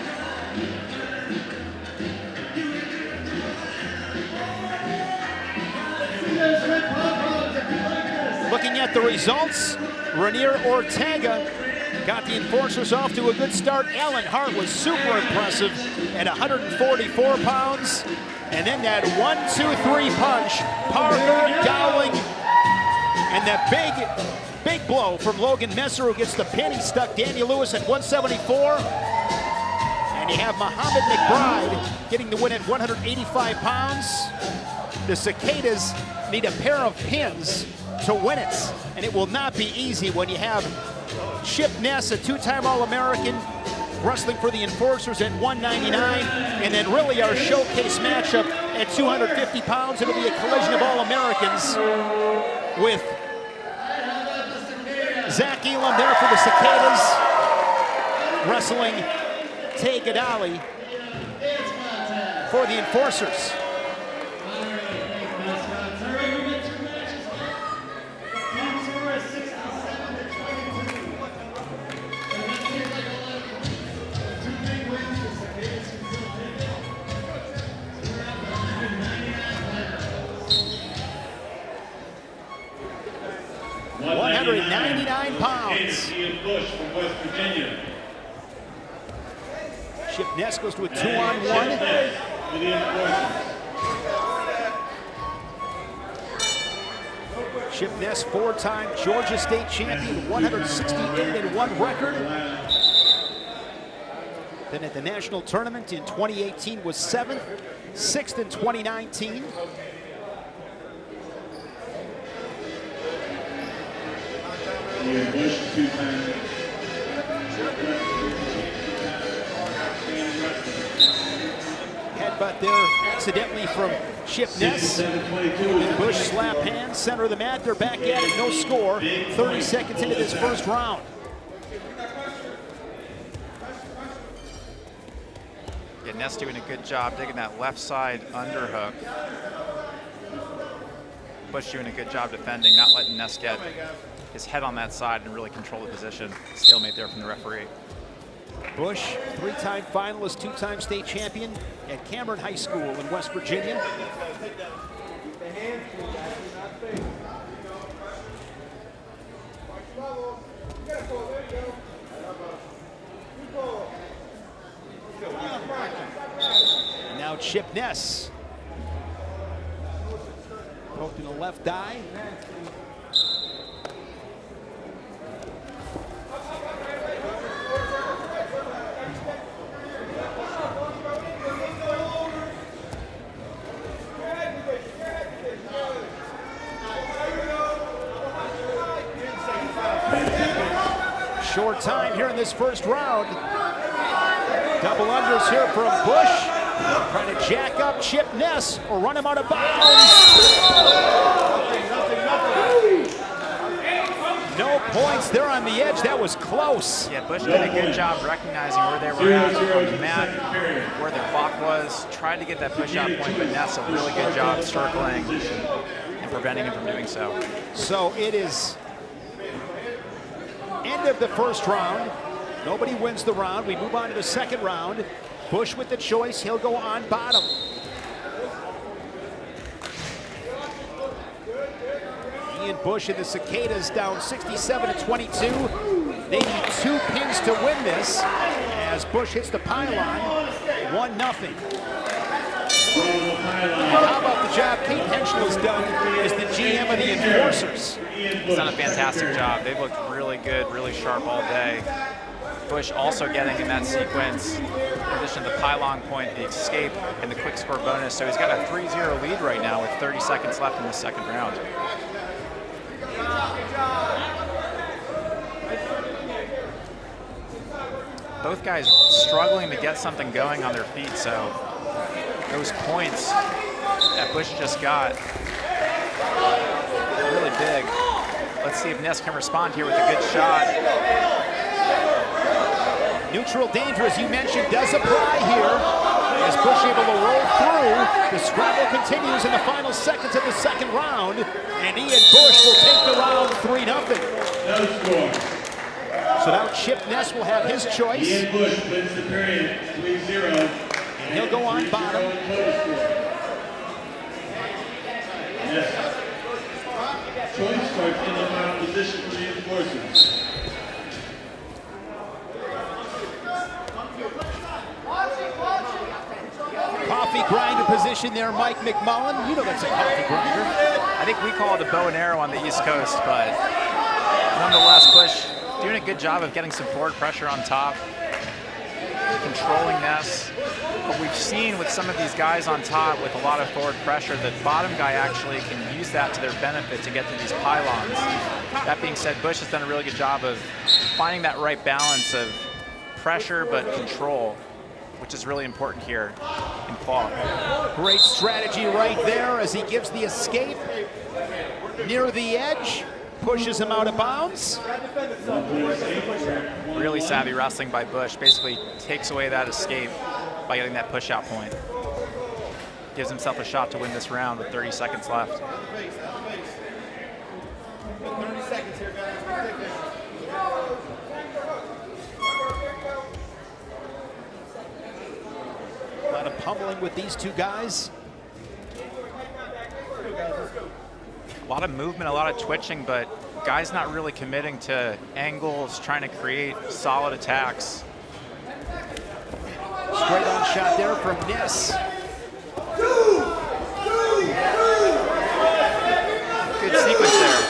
Looking at the results, Ranier Ortega got the Enforcers off to a good start. Alan Hart was super impressive at 144 pounds. And then that 1-2-3 punch, Parker Dowling. And that big blow from Logan Messer, who gets the pin. He stuck Daniel Lewis at 174. And you have Muhammad McBride getting the win at 185 pounds. The Cicadas need a pair of pins to win it. And it will not be easy when you have Chip Ness, a 2-time All-American, wrestling for the Enforcers at 199, and then really our showcase matchup at 250 pounds. It'll be a collision of All-Americans with Zach Elam there for the Cicadas, wrestling Tay Gadali for the Enforcers. Ian Bush from West Virginia. Chip Ness goes to a 2-on-1. Chip Ness, 4-time Georgia State champion, 168-1 record. Then at the national tournament in 2018 was 7th, 6th in 2019. Ian Bush, 2-time. Headbutt there accidentally from Chip Ness. Bush slap hand, center of the mat. They're back at it, no score. 30 seconds into this first round. Yeah, Ness doing a good job digging that left side underhook. Bush doing a good job defending, not letting Ness get his head on that side and really control the position. Stalemate there from the referee. Bush, 3-time finalist, 2-time state champion at Cameron High School in West Virginia. And now Chip Ness. Poked in the left eye. Short time here in this first round. Double unders here from Bush. Trying to jack up Chip Ness or run him out of bounds. No points there on the edge. That was close. Yeah, Bush did a good job recognizing where they were at on the mat, where their clock was, tried to get that push-out point, but Ness a really good job circling and preventing him from doing so. So it is end of the first round. Nobody wins the round. We move on to the second round. Bush with the choice. He'll go on bottom. Ian Bush and the Cicadas down 67-22. They need 2 pins to win this as Bush hits the pylon. 1-0. How about the job Kate Henschel has done as the GM of the Enforcers? He's done a fantastic job. They've looked really good, really sharp all day. Bush also getting in that sequence, in addition to the pylon point, the escape, and the quick score bonus. So he's got a 3-0 lead right now with 30 seconds left in the second round. Both guys struggling to get something going on their feet, so those points that Bush just got, really big. Let's see if Ness can respond here with a good shot. Neutral danger, as you mentioned, does apply here. As Bush able to roll through, the scramble continues in the final seconds of the second round, and Ian Bush will take the round 3-0. So now Chip Ness will have his choice. Ian Bush wins the period 3-0. And he'll go on bottom. Yes. Choice starts in the final position for the Enforcers. Coffee grinder position there, Mike McMullen. You know that's a coffee grinder. I think we call it a bow and arrow on the East Coast, but nonetheless, Bush doing a good job of getting some forward pressure on top, controlling Ness. But we've seen with some of these guys on top with a lot of forward pressure, the bottom guy actually can use that to their benefit to get to these pylons. That being said, Bush has done a really good job of finding that right balance of pressure but control, which is really important here in Claw. Great strategy right there as he gives the escape near the edge, pushes him out of bounds. Really savvy wrestling by Bush. Basically takes away that escape by getting that push out point. Gives himself a shot to win this round with 30 seconds left. 30 seconds here, guys. A lot of pummeling with these two guys. A lot of movement, a lot of twitching, but guys not really committing to angles, trying to create solid attacks. Straight on shot there from Ness. Good sequence there.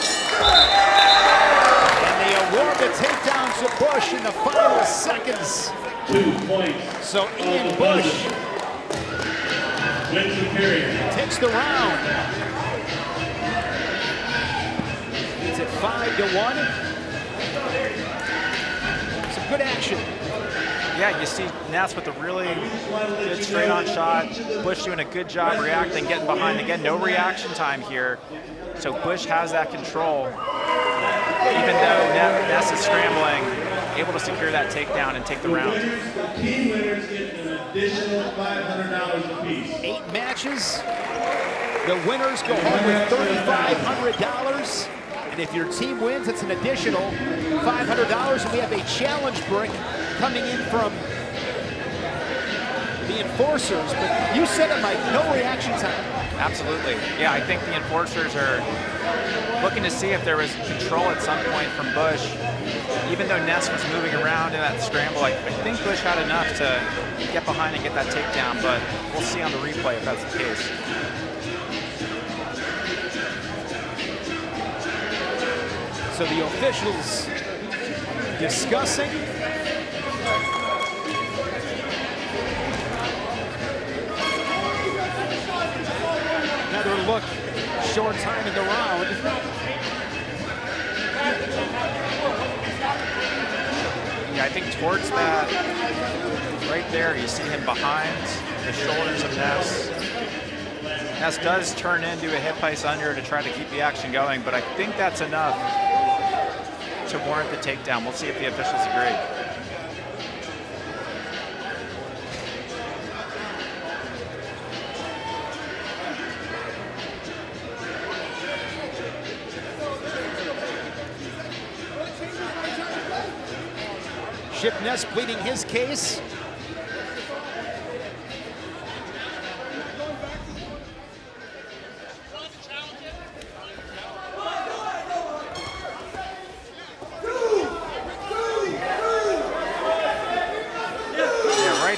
And they award the takedown to Bush in the final seconds. 2 points. So Ian Bush wins the period. Takes the round. It's at 5-1. Some good action. Yeah, you see Ness with a really good straight-on shot. Bush doing a good job reacting, getting behind. Again, no reaction time here. So Bush has that control. Even though Ness is scrambling, able to secure that takedown and take the round. Team winners get an additional $500 apiece. 8 matches. The winners go home with $3,500. And if your team wins, it's an additional $500. And we have a challenge brick coming in from the Enforcers. But you said it, Mike, no reaction time. Absolutely. Yeah, I think the Enforcers are looking to see if there was control at some point from Bush. even though Ness was moving around in that scramble, I think Bush had enough to get behind and get that takedown, but we'll see on the replay if that's the case. So the officials discussing. Another look, short time in the round. Yeah, I think towards that, right there, you see him behind the shoulders of Ness. Ness does turn into a hip ice under to try to keep the action going, but I think that's enough to warrant the takedown. We'll see if the officials agree. Chip Ness pleading his case.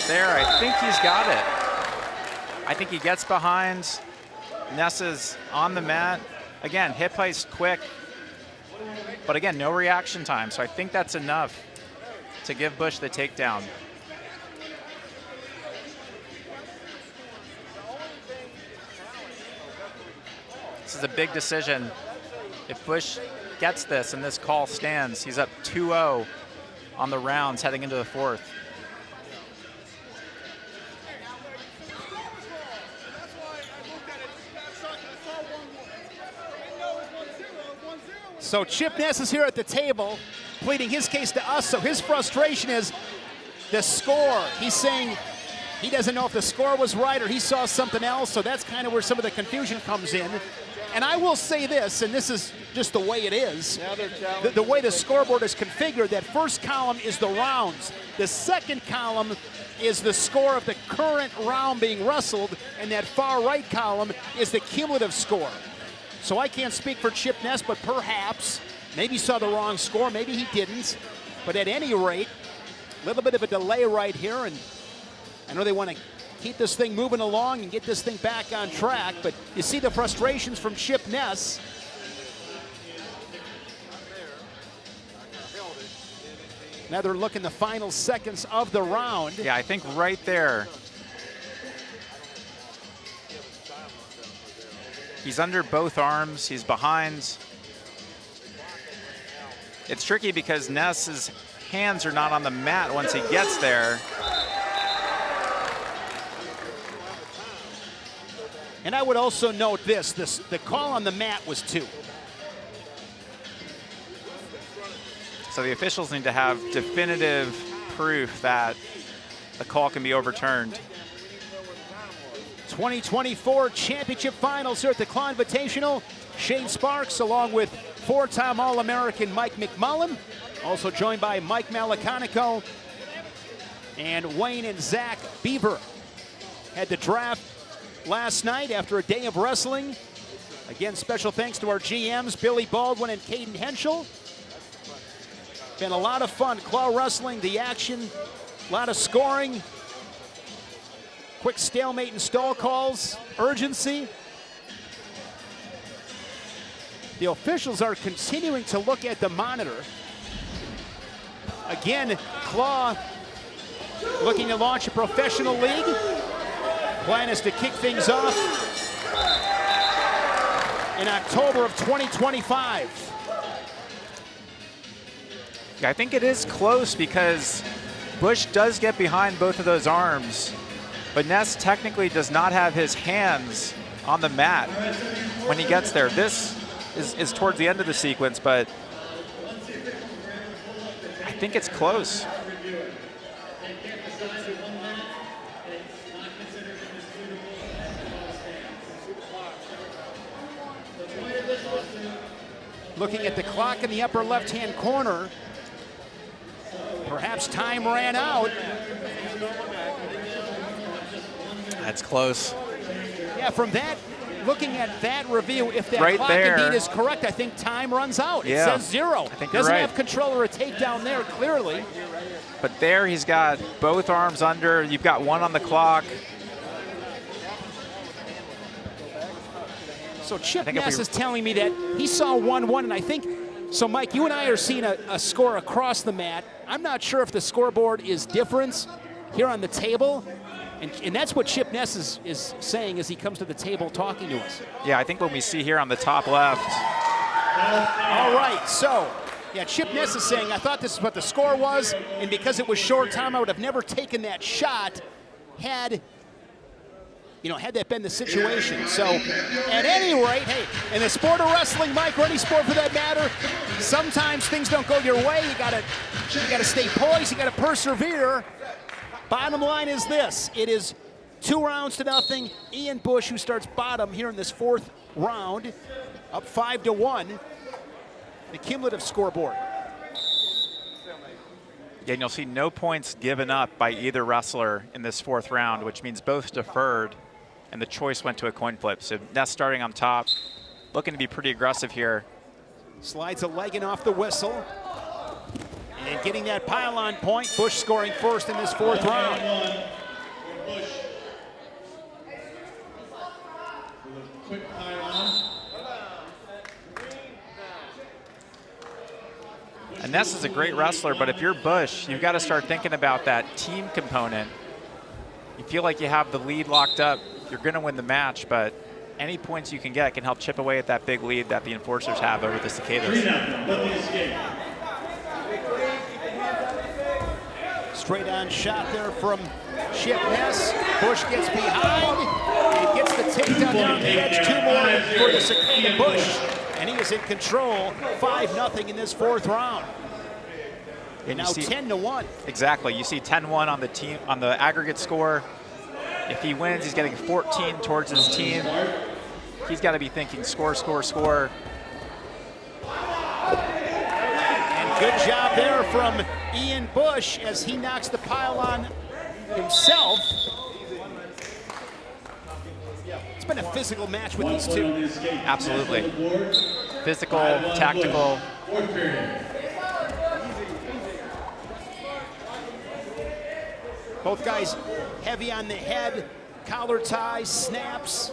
There, I think he's got it. I think he gets behind. Ness is on the mat. Again, hip ice quick, but again, no reaction time. So I think that's enough to give Bush the takedown. This is a big decision. If Bush gets this and this call stands, he's up 2-0 on the rounds heading into the fourth. So Chip Ness is here at the table pleading his case to us. So his frustration is the score. He's saying he doesn't know if the score was right or he saw something else. So that's kind of where some of the confusion comes in. And I will say this, and this is just the way it is, the way the scoreboard is configured, that first column is the rounds. The second column is the score of the current round being wrestled, and that far right column is the cumulative score. So I can't speak for Chip Ness, but perhaps, maybe he saw the wrong score, maybe he didn't. But at any rate, a little bit of a delay right here, and I know they want to keep this thing moving along and get this thing back on track, but you see the frustrations from Chip Ness. Another look in the final seconds of the round. Yeah, I think right there, he's under both arms, he's behind. It's tricky because Ness's hands are not on the mat once he gets there. And I would also note this, the call on the mat was 2. So the officials need to have definitive proof that the call can be overturned. 2024 championship finals here at the Claw Invitational. Shane Sparks along with 4-time All-American Mike McMullen, also joined by Mike Malaconico and Wayne and Zach Beaver. Had the draft last night after a day of wrestling. Again, special thanks to our GMs, Billy Baldwin and Caden Henschel. Been a lot of fun, claw wrestling, the action, a lot of scoring. Quick stalemate and stall calls, urgency. The officials are continuing to look at the monitor. Again, Claw looking to launch a professional league. Plan is to kick things off in October of 2025. Yeah, I think it is close because Bush does get behind both of those arms, but Ness technically does not have his hands on the mat when he gets there. This is towards the end of the sequence, but I think it's close. Looking at the clock in the upper left-hand corner, perhaps time ran out. That's close. Yeah, from that looking at that review, if that Right clock there. indeed is correct, I think time runs out. Yeah. It says 0. I think you're Doesn't right. have control or a takedown there, clearly. But there he's got both arms under. You've got one on the clock. So Chip Ness is telling me that he saw 1-1, and I think, so Mike, you and I are seeing a score across the mat. I'm not sure if the scoreboard is different here on the table, and that's what Chip Ness is saying as he comes to the table talking to us. Yeah, I think what we see here on the top left. All right, so, yeah, Chip Ness is saying, I thought this is what the score was, and because it was short time, I would have never taken that shot had that been the situation. So, at any rate, hey, in the sport of wrestling, Mike, or any sport for that matter, sometimes things don't go your way. You gotta stay poised, you gotta persevere. Bottom line is this: it is 2-0. Ian Bush, who starts bottom here in this 4th round, up 5-1. The cumulative scoreboard. Yeah, and you'll see no points given up by either wrestler in this 4th round, which means both deferred, and the choice went to a coin flip. So Ness starting on top, looking to be pretty aggressive here. Slides a leg in off the whistle. And getting that pylon point, Bush scoring first in this 4th round. Quick pylon. And Ness is a great wrestler, but if you're Bush, you've got to start thinking about that team component. You feel like you have the lead locked up, you're going to win the match, but any points you can get can help chip away at that big lead that the Enforcers have over the Cicadas. Straight on shot there from Chip Ness. Bush gets behind and gets the takedown down the edge. 2 more for the Cicada Bush. And he is in control, 5-0 in this 4th round. And now 10-1. Exactly. You see 10-1 on the team on the aggregate score. If he wins, he's getting 14 towards his team. He's got to be thinking score, score, score. And good job there from Ian Bush as he knocks the pylon himself. It's been a physical match with these two. Absolutely. Physical, tactical. Both guys heavy on the head, collar ties, snaps.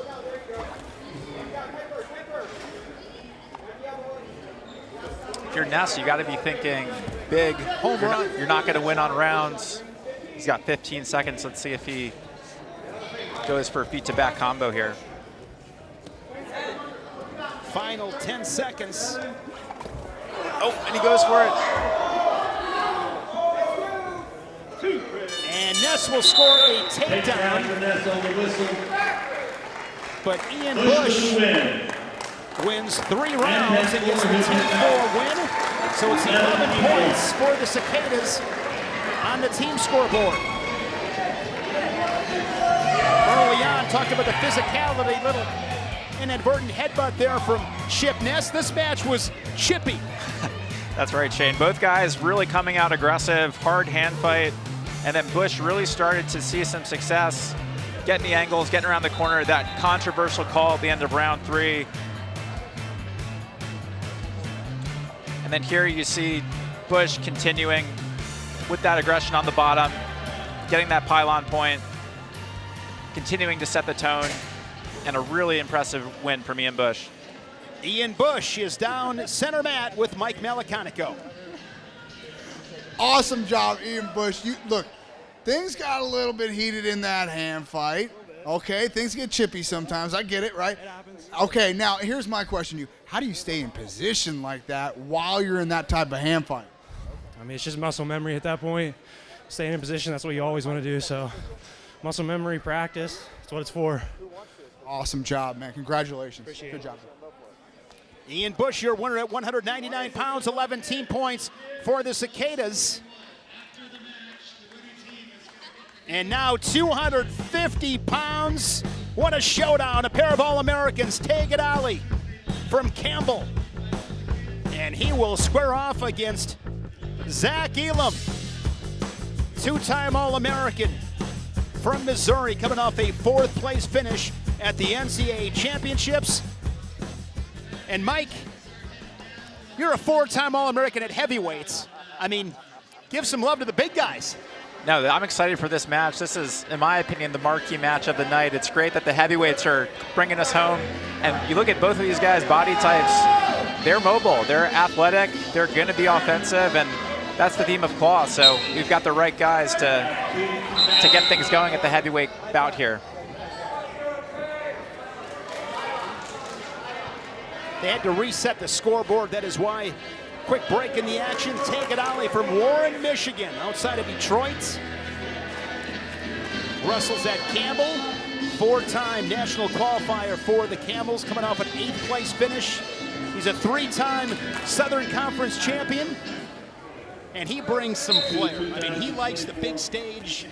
If you're Ness, you got to be thinking big home run. You're not going to win on rounds. He's got 15 seconds. Let's see if he goes for a feet to back combo here. Final 10 seconds. Oh, and he goes for it. And Ness will score a takedown. But Ian Bush wins 3 rounds and gets the 10-4 win. So it's 11 points for the Cicadas on the team scoreboard. Early on, talked about the physicality, little inadvertent headbutt there from Chip Ness. This match was chippy. That's right, Shane. Both guys really coming out aggressive, hard hand fight. And then Bush really started to see some success, getting the angles, getting around the corner, that controversial call at the end of round 3. And then here you see Bush continuing with that aggression on the bottom, getting that pylon point, continuing to set the tone, and a really impressive win from Ian Bush. Ian Bush is down center mat with Mike Malaconico. Awesome job, Ian Bush. Look, things got a little bit heated in that hand fight. Okay, things get chippy sometimes. I get it, right? It happens. Okay, now here's my question to you. How do you stay in position like that while you're in that type of hand fight? I mean, it's just muscle memory at that point. Staying in position, that's what you always want to do. So muscle memory, practice, that's what it's for. Awesome job, man. Congratulations. Good job. Ian Bush, your winner at 199 pounds, 11 team points for the Cicadas. And now 250 pounds. What a showdown. A pair of All-Americans. Tegan Ali from Campbell. And he will square off against Zach Elam, 2-time All-American from Missouri, coming off a 4th place finish at the NCAA Championships. And Mike, you're a 4-time All-American at heavyweights. I mean, give some love to the big guys. No, I'm excited for this match. This is, in my opinion, the marquee match of the night. It's great that the heavyweights are bringing us home. And you look at both of these guys' body types, they're mobile, they're athletic, they're going to be offensive, and that's the theme of Claw. So we've got the right guys to get things going at the heavyweight bout here. They had to reset the scoreboard. That is why. Quick break in the action. Tagadali from Warren, Michigan, outside of Detroit. Wrestles at Campbell. 4-time national qualifier for the Camels, coming off an 8th place finish. He's a 3-time Southern Conference champion. And he brings some flair. I mean, he likes the big stage,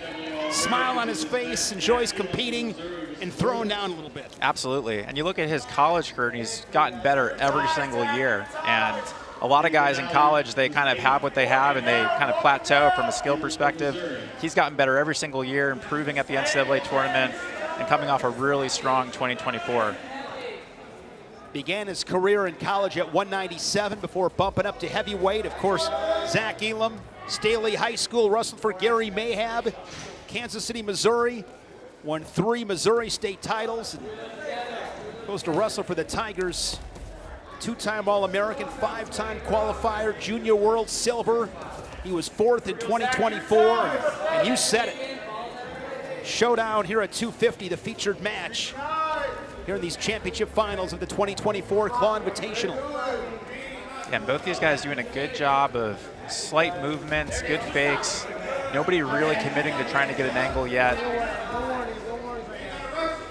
smile on his face, enjoys competing and throwing down a little bit. Absolutely. And you look at his college career, and he's gotten better every single year. And a lot of guys in college, they kind of have what they have, and they kind of plateau from a skill perspective. He's gotten better every single year, improving at the NCAA tournament, and coming off a really strong 2024. Began his career in college at 197 before bumping up to heavyweight. Of course, Zach Elam, Staley High School, wrestled for Gary Mahab, Kansas City, Missouri, won 3 Missouri state titles, and goes to wrestle for the Tigers. 2-time All-American, 5-time qualifier, Junior World Silver. He was 4th in 2024, and you said it. Showdown here at 250, the featured match here in these championship finals of the 2024 Claw Invitational. Yeah, and both these guys doing a good job of slight movements, good fakes. Nobody really committing to trying to get an angle yet.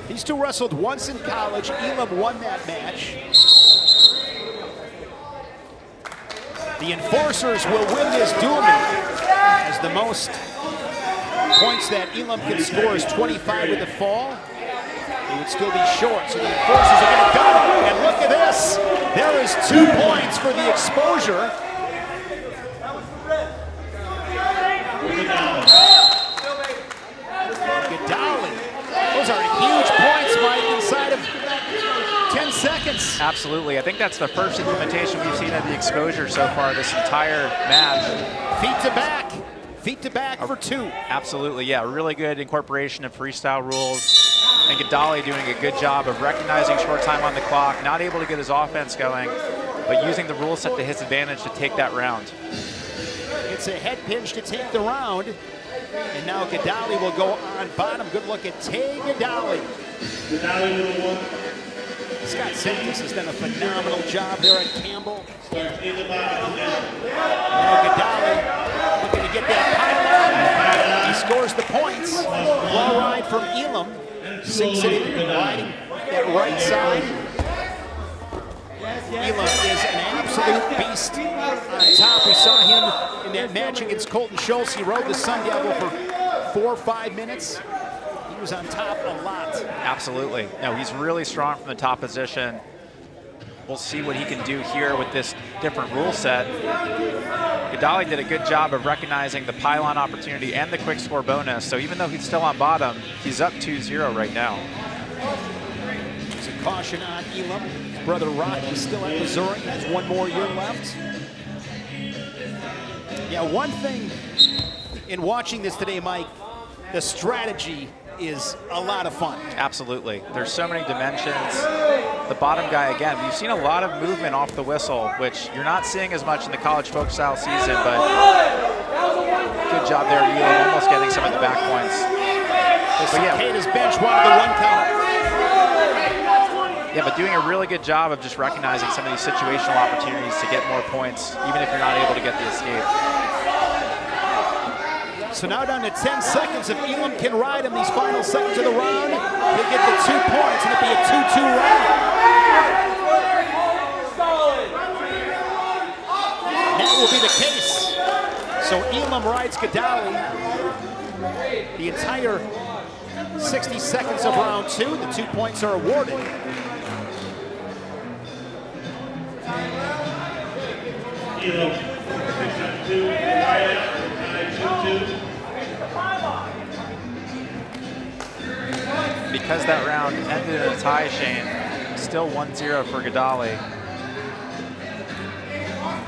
These two wrestled once in college. Elam won that match. The Enforcers will win this duel as the most points that Elam can score is 25 with the fall. He would still be short, so the Enforcers are going to go. And look at this. There is 2 points for the exposure. Gadali. Those are huge points, Mike, inside of 10 seconds. Absolutely. I think that's the first implementation we've seen of the exposure so far this entire match. Feet to back. Feet to back for 2. Absolutely, yeah. Really good incorporation of freestyle rules. And Gadali doing a good job of recognizing short time on the clock, not able to get his offense going, but using the rule set to his advantage to take that round. It's a head pinch to take the round. And now Gadali will go on bottom. Good look at Tay Gadali. Scott Sentis has done a phenomenal job there at Campbell. Now Gadali looking to get that pile. He scores the points. Low ride from Elam. Sinks it in, riding that right side. Elam is an absolute beast on top. We saw him in that match against Colton Schultz. He rode the Sun Devil for 4 or 5 minutes. He was on top a lot. Absolutely. No, he's really strong from the top position. We'll see what he can do here with this different rule set. Gadali did a good job of recognizing the pylon opportunity and the quick score bonus. So even though he's still on bottom, he's up 2-0 right now. There's a caution on Elam. His brother Rocky is still at Missouri. Has 1 more year left. Yeah, one thing in watching this today, Mike, the strategy is a lot of fun. Absolutely. There's so many dimensions. The bottom guy, again, we've seen a lot of movement off the whistle, which you're not seeing as much in the college folk style season, but good job there, Elam, almost getting some of the back points. But yeah, Cicadas bench wanted the 1 count. Yeah, but doing a really good job of just recognizing some of these situational opportunities to get more points, even if you're not able to get the escape. So now down to 10 seconds. If Elam can ride him these final seconds of the round, he'll get the 2 points, and it'll be a 2-2 round. That will be the case. So Elam rides Gadali the entire 60 seconds of round 2. The 2 points are awarded. because that round ended in a tie, Shane, still 1-0 for Gadali.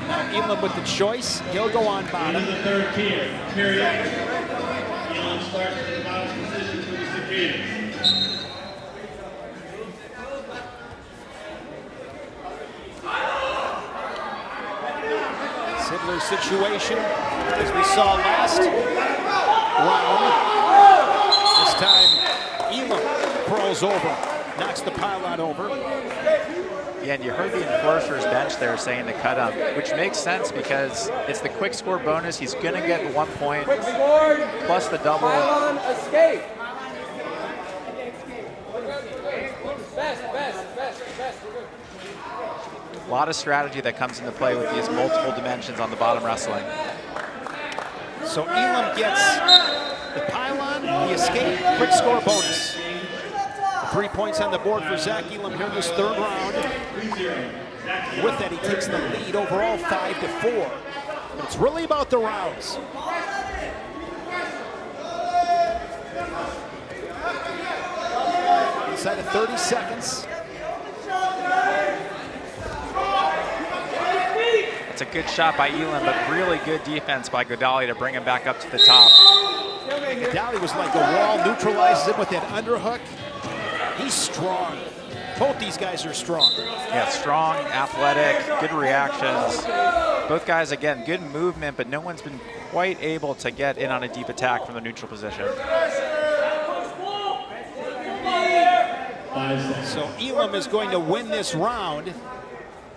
Now Elam with the choice. He'll go on bottom. Into the third tier. Period. Elam starts at the bottom position for the Cicadas. Similar situation as we saw last round. This time, Elam crawls over, knocks the pylon over. Yeah, and you heard the enforcer's bench there saying to cut him, which makes sense because it's the quick score bonus. He's going to get 1 point plus the double. Pylon escape. A lot of strategy that comes into play with these multiple dimensions on the bottom wrestling. So Elam gets the pylon, the escape, quick score bonus. 3 points on the board for Zach Elam here in this third round. With that, he takes the lead overall 5-4. But it's really about the rounds. Inside of 30 seconds. It's a good shot by Elam, but really good defense by Gadali to bring him back up to the top. Gadali was like a wall, neutralizes him with that underhook. He's strong. Both these guys are strong. Yeah, strong, athletic, good reactions. Both guys, again, good movement, but no one's been quite able to get in on a deep attack from the neutral position. So Elam is going to win this round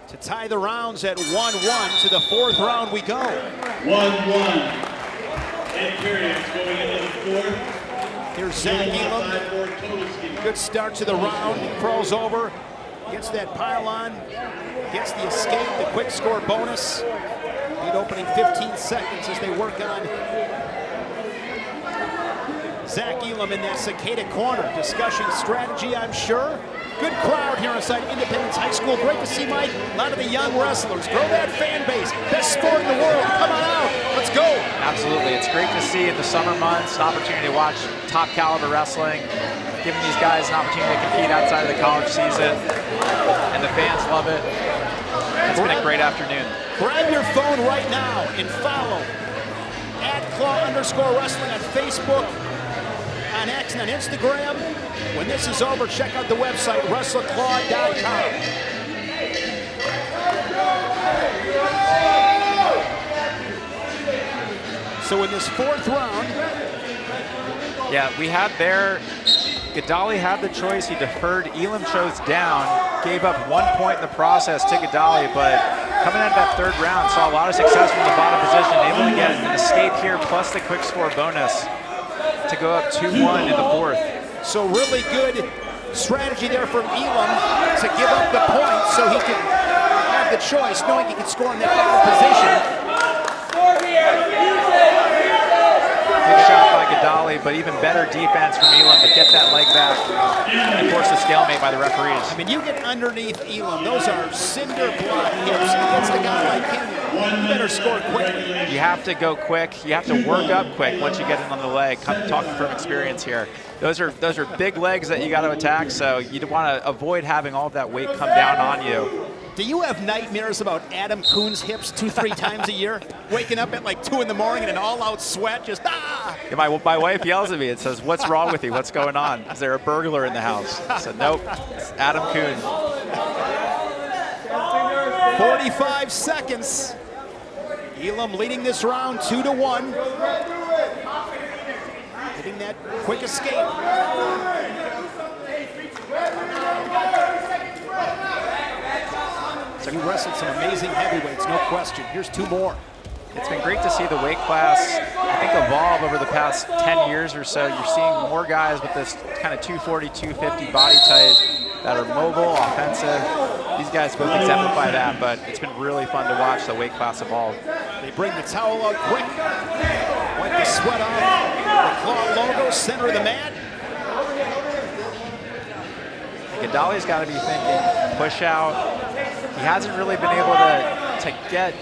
to tie the rounds at 1-1. To the fourth round we go. 1-1. And periods going into the fourth. Here's Zach Elam. Good start to the round. Crawls over, gets that pylon, gets the escape, the quick score bonus. Lead opening 15 seconds as they work on Zach Elam in that Cicada corner. Discussion strategy, I'm sure. Good crowd here inside Independence High School. Great to see, Mike. A lot of the young wrestlers. Grow that fan base. Best sport in the world. Come on out. Let's go. Absolutely. It's great to see in the summer months an opportunity to watch top caliber wrestling, giving these guys an opportunity to compete outside of the college season. And the fans love it. It's been a great afternoon. Grab your phone right now and follow @Claw_Wrestling on Facebook, on X, and on Instagram. When this is over, check out the website, WrestleClaw.com. So in this fourth round, yeah, we had there, Gadali had the choice. He deferred. Elam chose down, gave up 1 point in the process to Gadali, but coming out of that third round, saw a lot of success from the bottom position, able to get an escape here plus the quick score bonus to go up 2-1 in the fourth. So really good strategy there from Elam to give up the point so he could have the choice, knowing he could score in that bottom position. Good shot by Gadali, but even better defense from Elam to get that leg back and force a stalemate by the referees. I mean, you get underneath Elam, those are cinder block hips against a guy like him. You better score quickly. You have to go quick. You have to work up quick once you get in on the leg. Talking from experience here. Those are big legs that you got to attack, so you want to avoid having all of that weight come down on you. Do you have nightmares about Adam Kuhn's hips 2-3 times a year? Waking up at like 2 in the morning in an all-out sweat, just ah! Yeah, my wife yells at me and says, "What's wrong with you? What's going on? Is there a burglar in the house?" I said, "Nope, it's Adam Kuhn." 45 seconds. Elam leading this round 2-1. Getting that quick escape. So he wrestled some amazing heavyweights, no question. Here's 2 more. It's been great to see the weight class, I think, evolve over the past 10 years or so. You're seeing more guys with this kind of 240, 250 body type that are mobile, offensive. These guys both exemplify that, but it's been really fun to watch the weight class evolve. They bring the towel out quick. Wipe the sweat off. The Claw logo, center of the mat. Gadali's got to be thinking push out. He hasn't really been able to get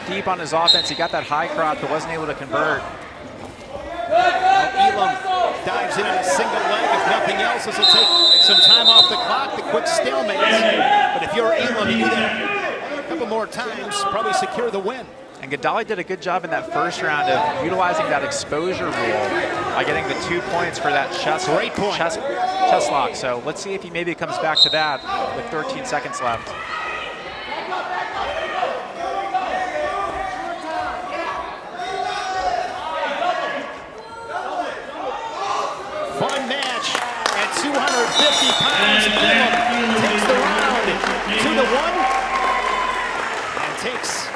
deep on his offense. He got that high crop, but wasn't able to convert. Elam dives in on a single leg. If nothing anything else, this will take some time off the clock, the quick stalemate. But if you're able to do that a couple more times, probably secure the win. And Gadali did a good job in that first round of utilizing that exposure rule by getting the 2 points for that chest lock. So let's see if he maybe comes back to that with 13 seconds left. Fun match at 250 pounds. Elam takes the round 2-1 and takes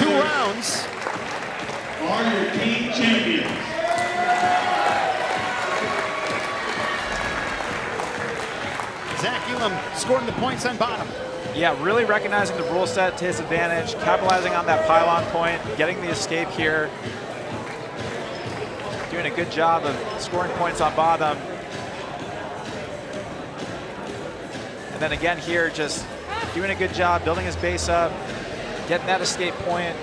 2 rounds. Are your team champions. Zach Elam scoring the points on bottom. Yeah, really recognizing the rule set to his advantage, capitalizing on that pylon point, getting the escape here. Doing a good job of scoring points on bottom. And then again here, just doing a good job building his base up, getting that escape point.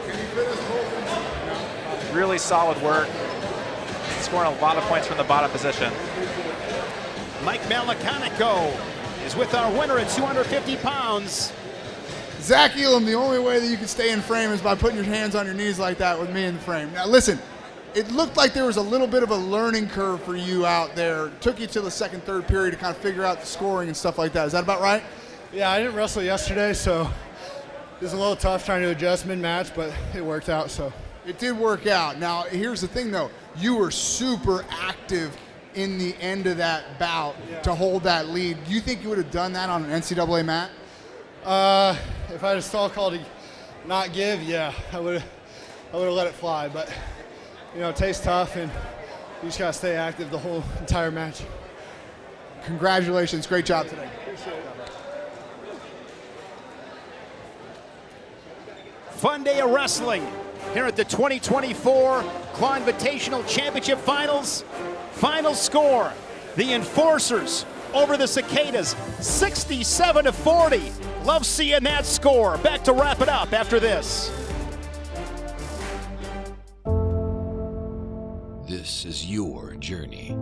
Really solid work. Scoring a lot of points from the bottom position. Mike Malacanico is with our winner at 250 pounds. Zach Elam, the only way that you can stay in frame is by putting your hands on your knees like that with me in the frame. Now listen, it looked like there was a little bit of a learning curve for you out there. It took you to the second, third period to kind of figure out the scoring and stuff like that. Is that about right? Yeah, I didn't wrestle yesterday, so it was a little tough trying to adjust mid-match, but it worked out. So it did work out. Now, here's the thing, though. You were super active in the end of that bout to hold that lead. Do you think you would have done that on an NCAA mat? If I had a stall call to not give, yeah, I would have let it fly. But you know, it tastes tough, and you just gotta stay active the whole entire match. Congratulations, great job today. Fun day of wrestling here at the 2024 Claw Invitational Championship Finals. Final score, the Enforcers over the Cicadas, 67-40. Love seeing that score. Back to wrap it up after this. This is your journey.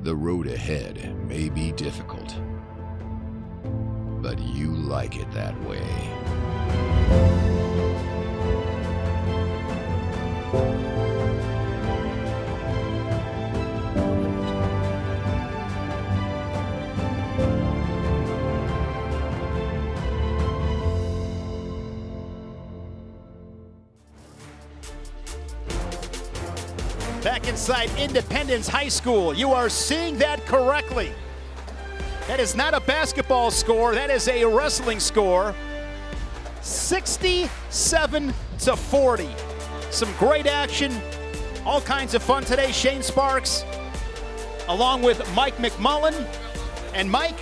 The road ahead may be difficult, but you like it that way. Back inside Independence High School, you are seeing that correctly. That is not a basketball score, that is a wrestling score. 67-40. Some great action, all kinds of fun today. Shane Sparks, along with Mike McMullen. And Mike,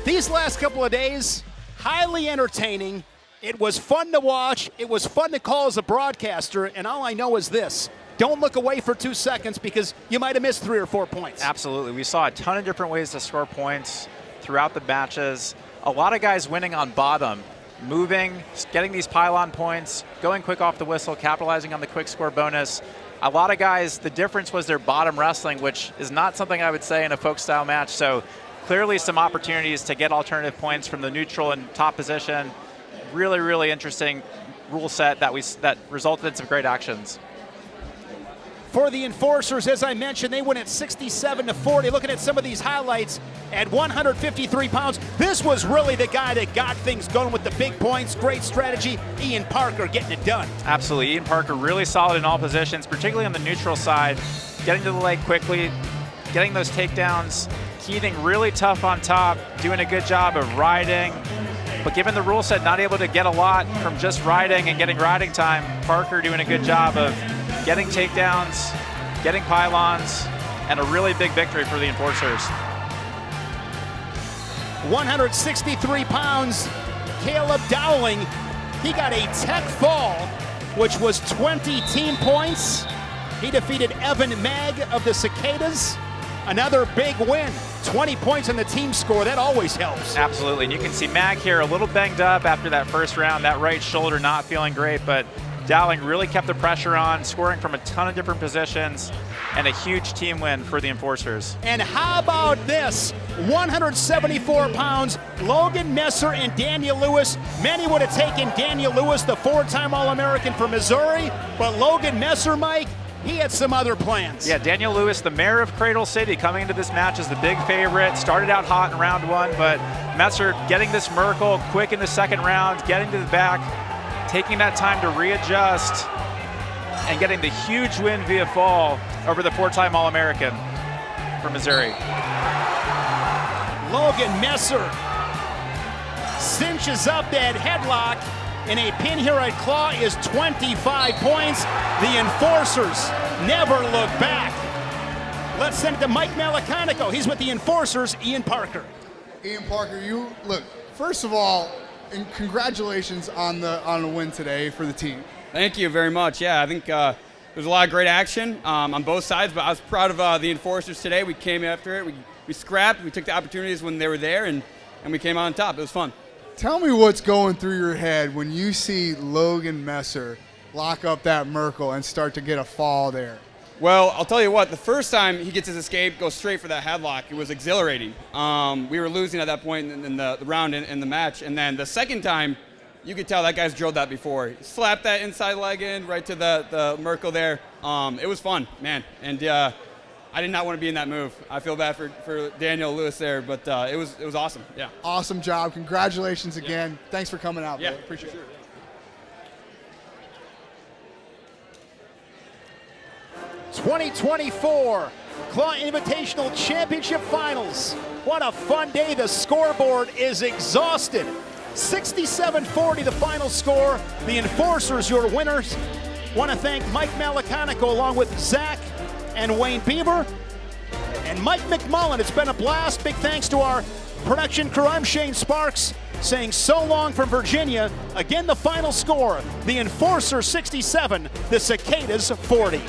these last couple of days, highly entertaining. It was fun to watch, it was fun to call as a broadcaster, and all I know is this. Don't look away for 2 seconds because you might have missed 3 or 4 points. Absolutely. We saw a ton of different ways to score points throughout the matches. A lot of guys winning on bottom, moving, getting these pylon points, going quick off the whistle, capitalizing on the quick score bonus. A lot of guys, the difference was their bottom wrestling, which is not something I would say in a folk style match. So clearly some opportunities to get alternative points from the neutral and top position. Really, really interesting rule set that resulted in some great actions. For the Enforcers, as I mentioned, they win at 67-40. Looking at some of these highlights, at 153 pounds, this was really the guy that got things going with the big points. Great strategy. Ian Parker getting it done. Absolutely. Ian Parker really solid in all positions, particularly on the neutral side. Getting to the leg quickly, getting those takedowns. Keating really tough on top, doing a good job of riding. But given the rule set, not able to get a lot from just riding and getting riding time, Parker doing a good job of getting takedowns, getting pylons, and a really big victory for the Enforcers. 163 pounds, Caleb Dowling. He got a tech fall, which was 20 team points. He defeated Evan Mag of the Cicadas. Another big win, 20 points on the team score. That always helps. Absolutely, and you can see Mag here a little banged up after that first round. That right shoulder not feeling great, but Dowling really kept the pressure on, scoring from a ton of different positions, and a huge team win for the Enforcers. And how about this? 174 pounds, Logan Messer and Daniel Lewis. Many would have taken Daniel Lewis, the 4-time All-American for Missouri, but Logan Messer, Mike, he had some other plans. Yeah, Daniel Lewis, the mayor of Cradle City, coming into this match as the big favorite. Started out hot in round 1, but Messer getting this Merkle quick in the second round, getting to the back, taking that time to readjust, and getting the huge win via fall over the 4-time All-American from Missouri. Logan Messer cinches up that headlock, and a pin here at Claw is 25 points. The Enforcers never look back. Let's send it to Mike Malaconico. He's with the Enforcers, Ian Parker. Ian Parker, you look, first of all, and congratulations on the win today for the team. Thank you very much. Yeah, I think there was a lot of great action on both sides, but I was proud of the Enforcers today. We came after it. We scrapped. We took the opportunities when they were there, and we came out on top. It was fun. Tell me what's going through your head when you see Logan Messer lock up that Merkle and start to get a fall there. Well, I'll tell you what, the first time he gets his escape, goes straight for that headlock, it was exhilarating. We were losing at that point in the round in the match, and then the second time, you could tell that guy's drilled that before. He slapped that inside leg in right to the Merkle there. It was fun, man, and I did not want to be in that move. I feel bad for Daniel Lewis there, but it was awesome, yeah. Awesome job, congratulations again. Yeah. Thanks for coming out, yeah, bro. Appreciate it. 2024 Claw Invitational Championship Finals. What a fun day. The scoreboard is exhausted. 67-40 the final score. The Enforcers, your winners. Want to thank Mike Malaconico along with Zach and Wayne Bieber and Mike McMullen. It's been a blast. Big thanks to our production crew. I'm Shane Sparks saying so long from Virginia. Again, the final score, the Enforcers 67, the Cicadas 40.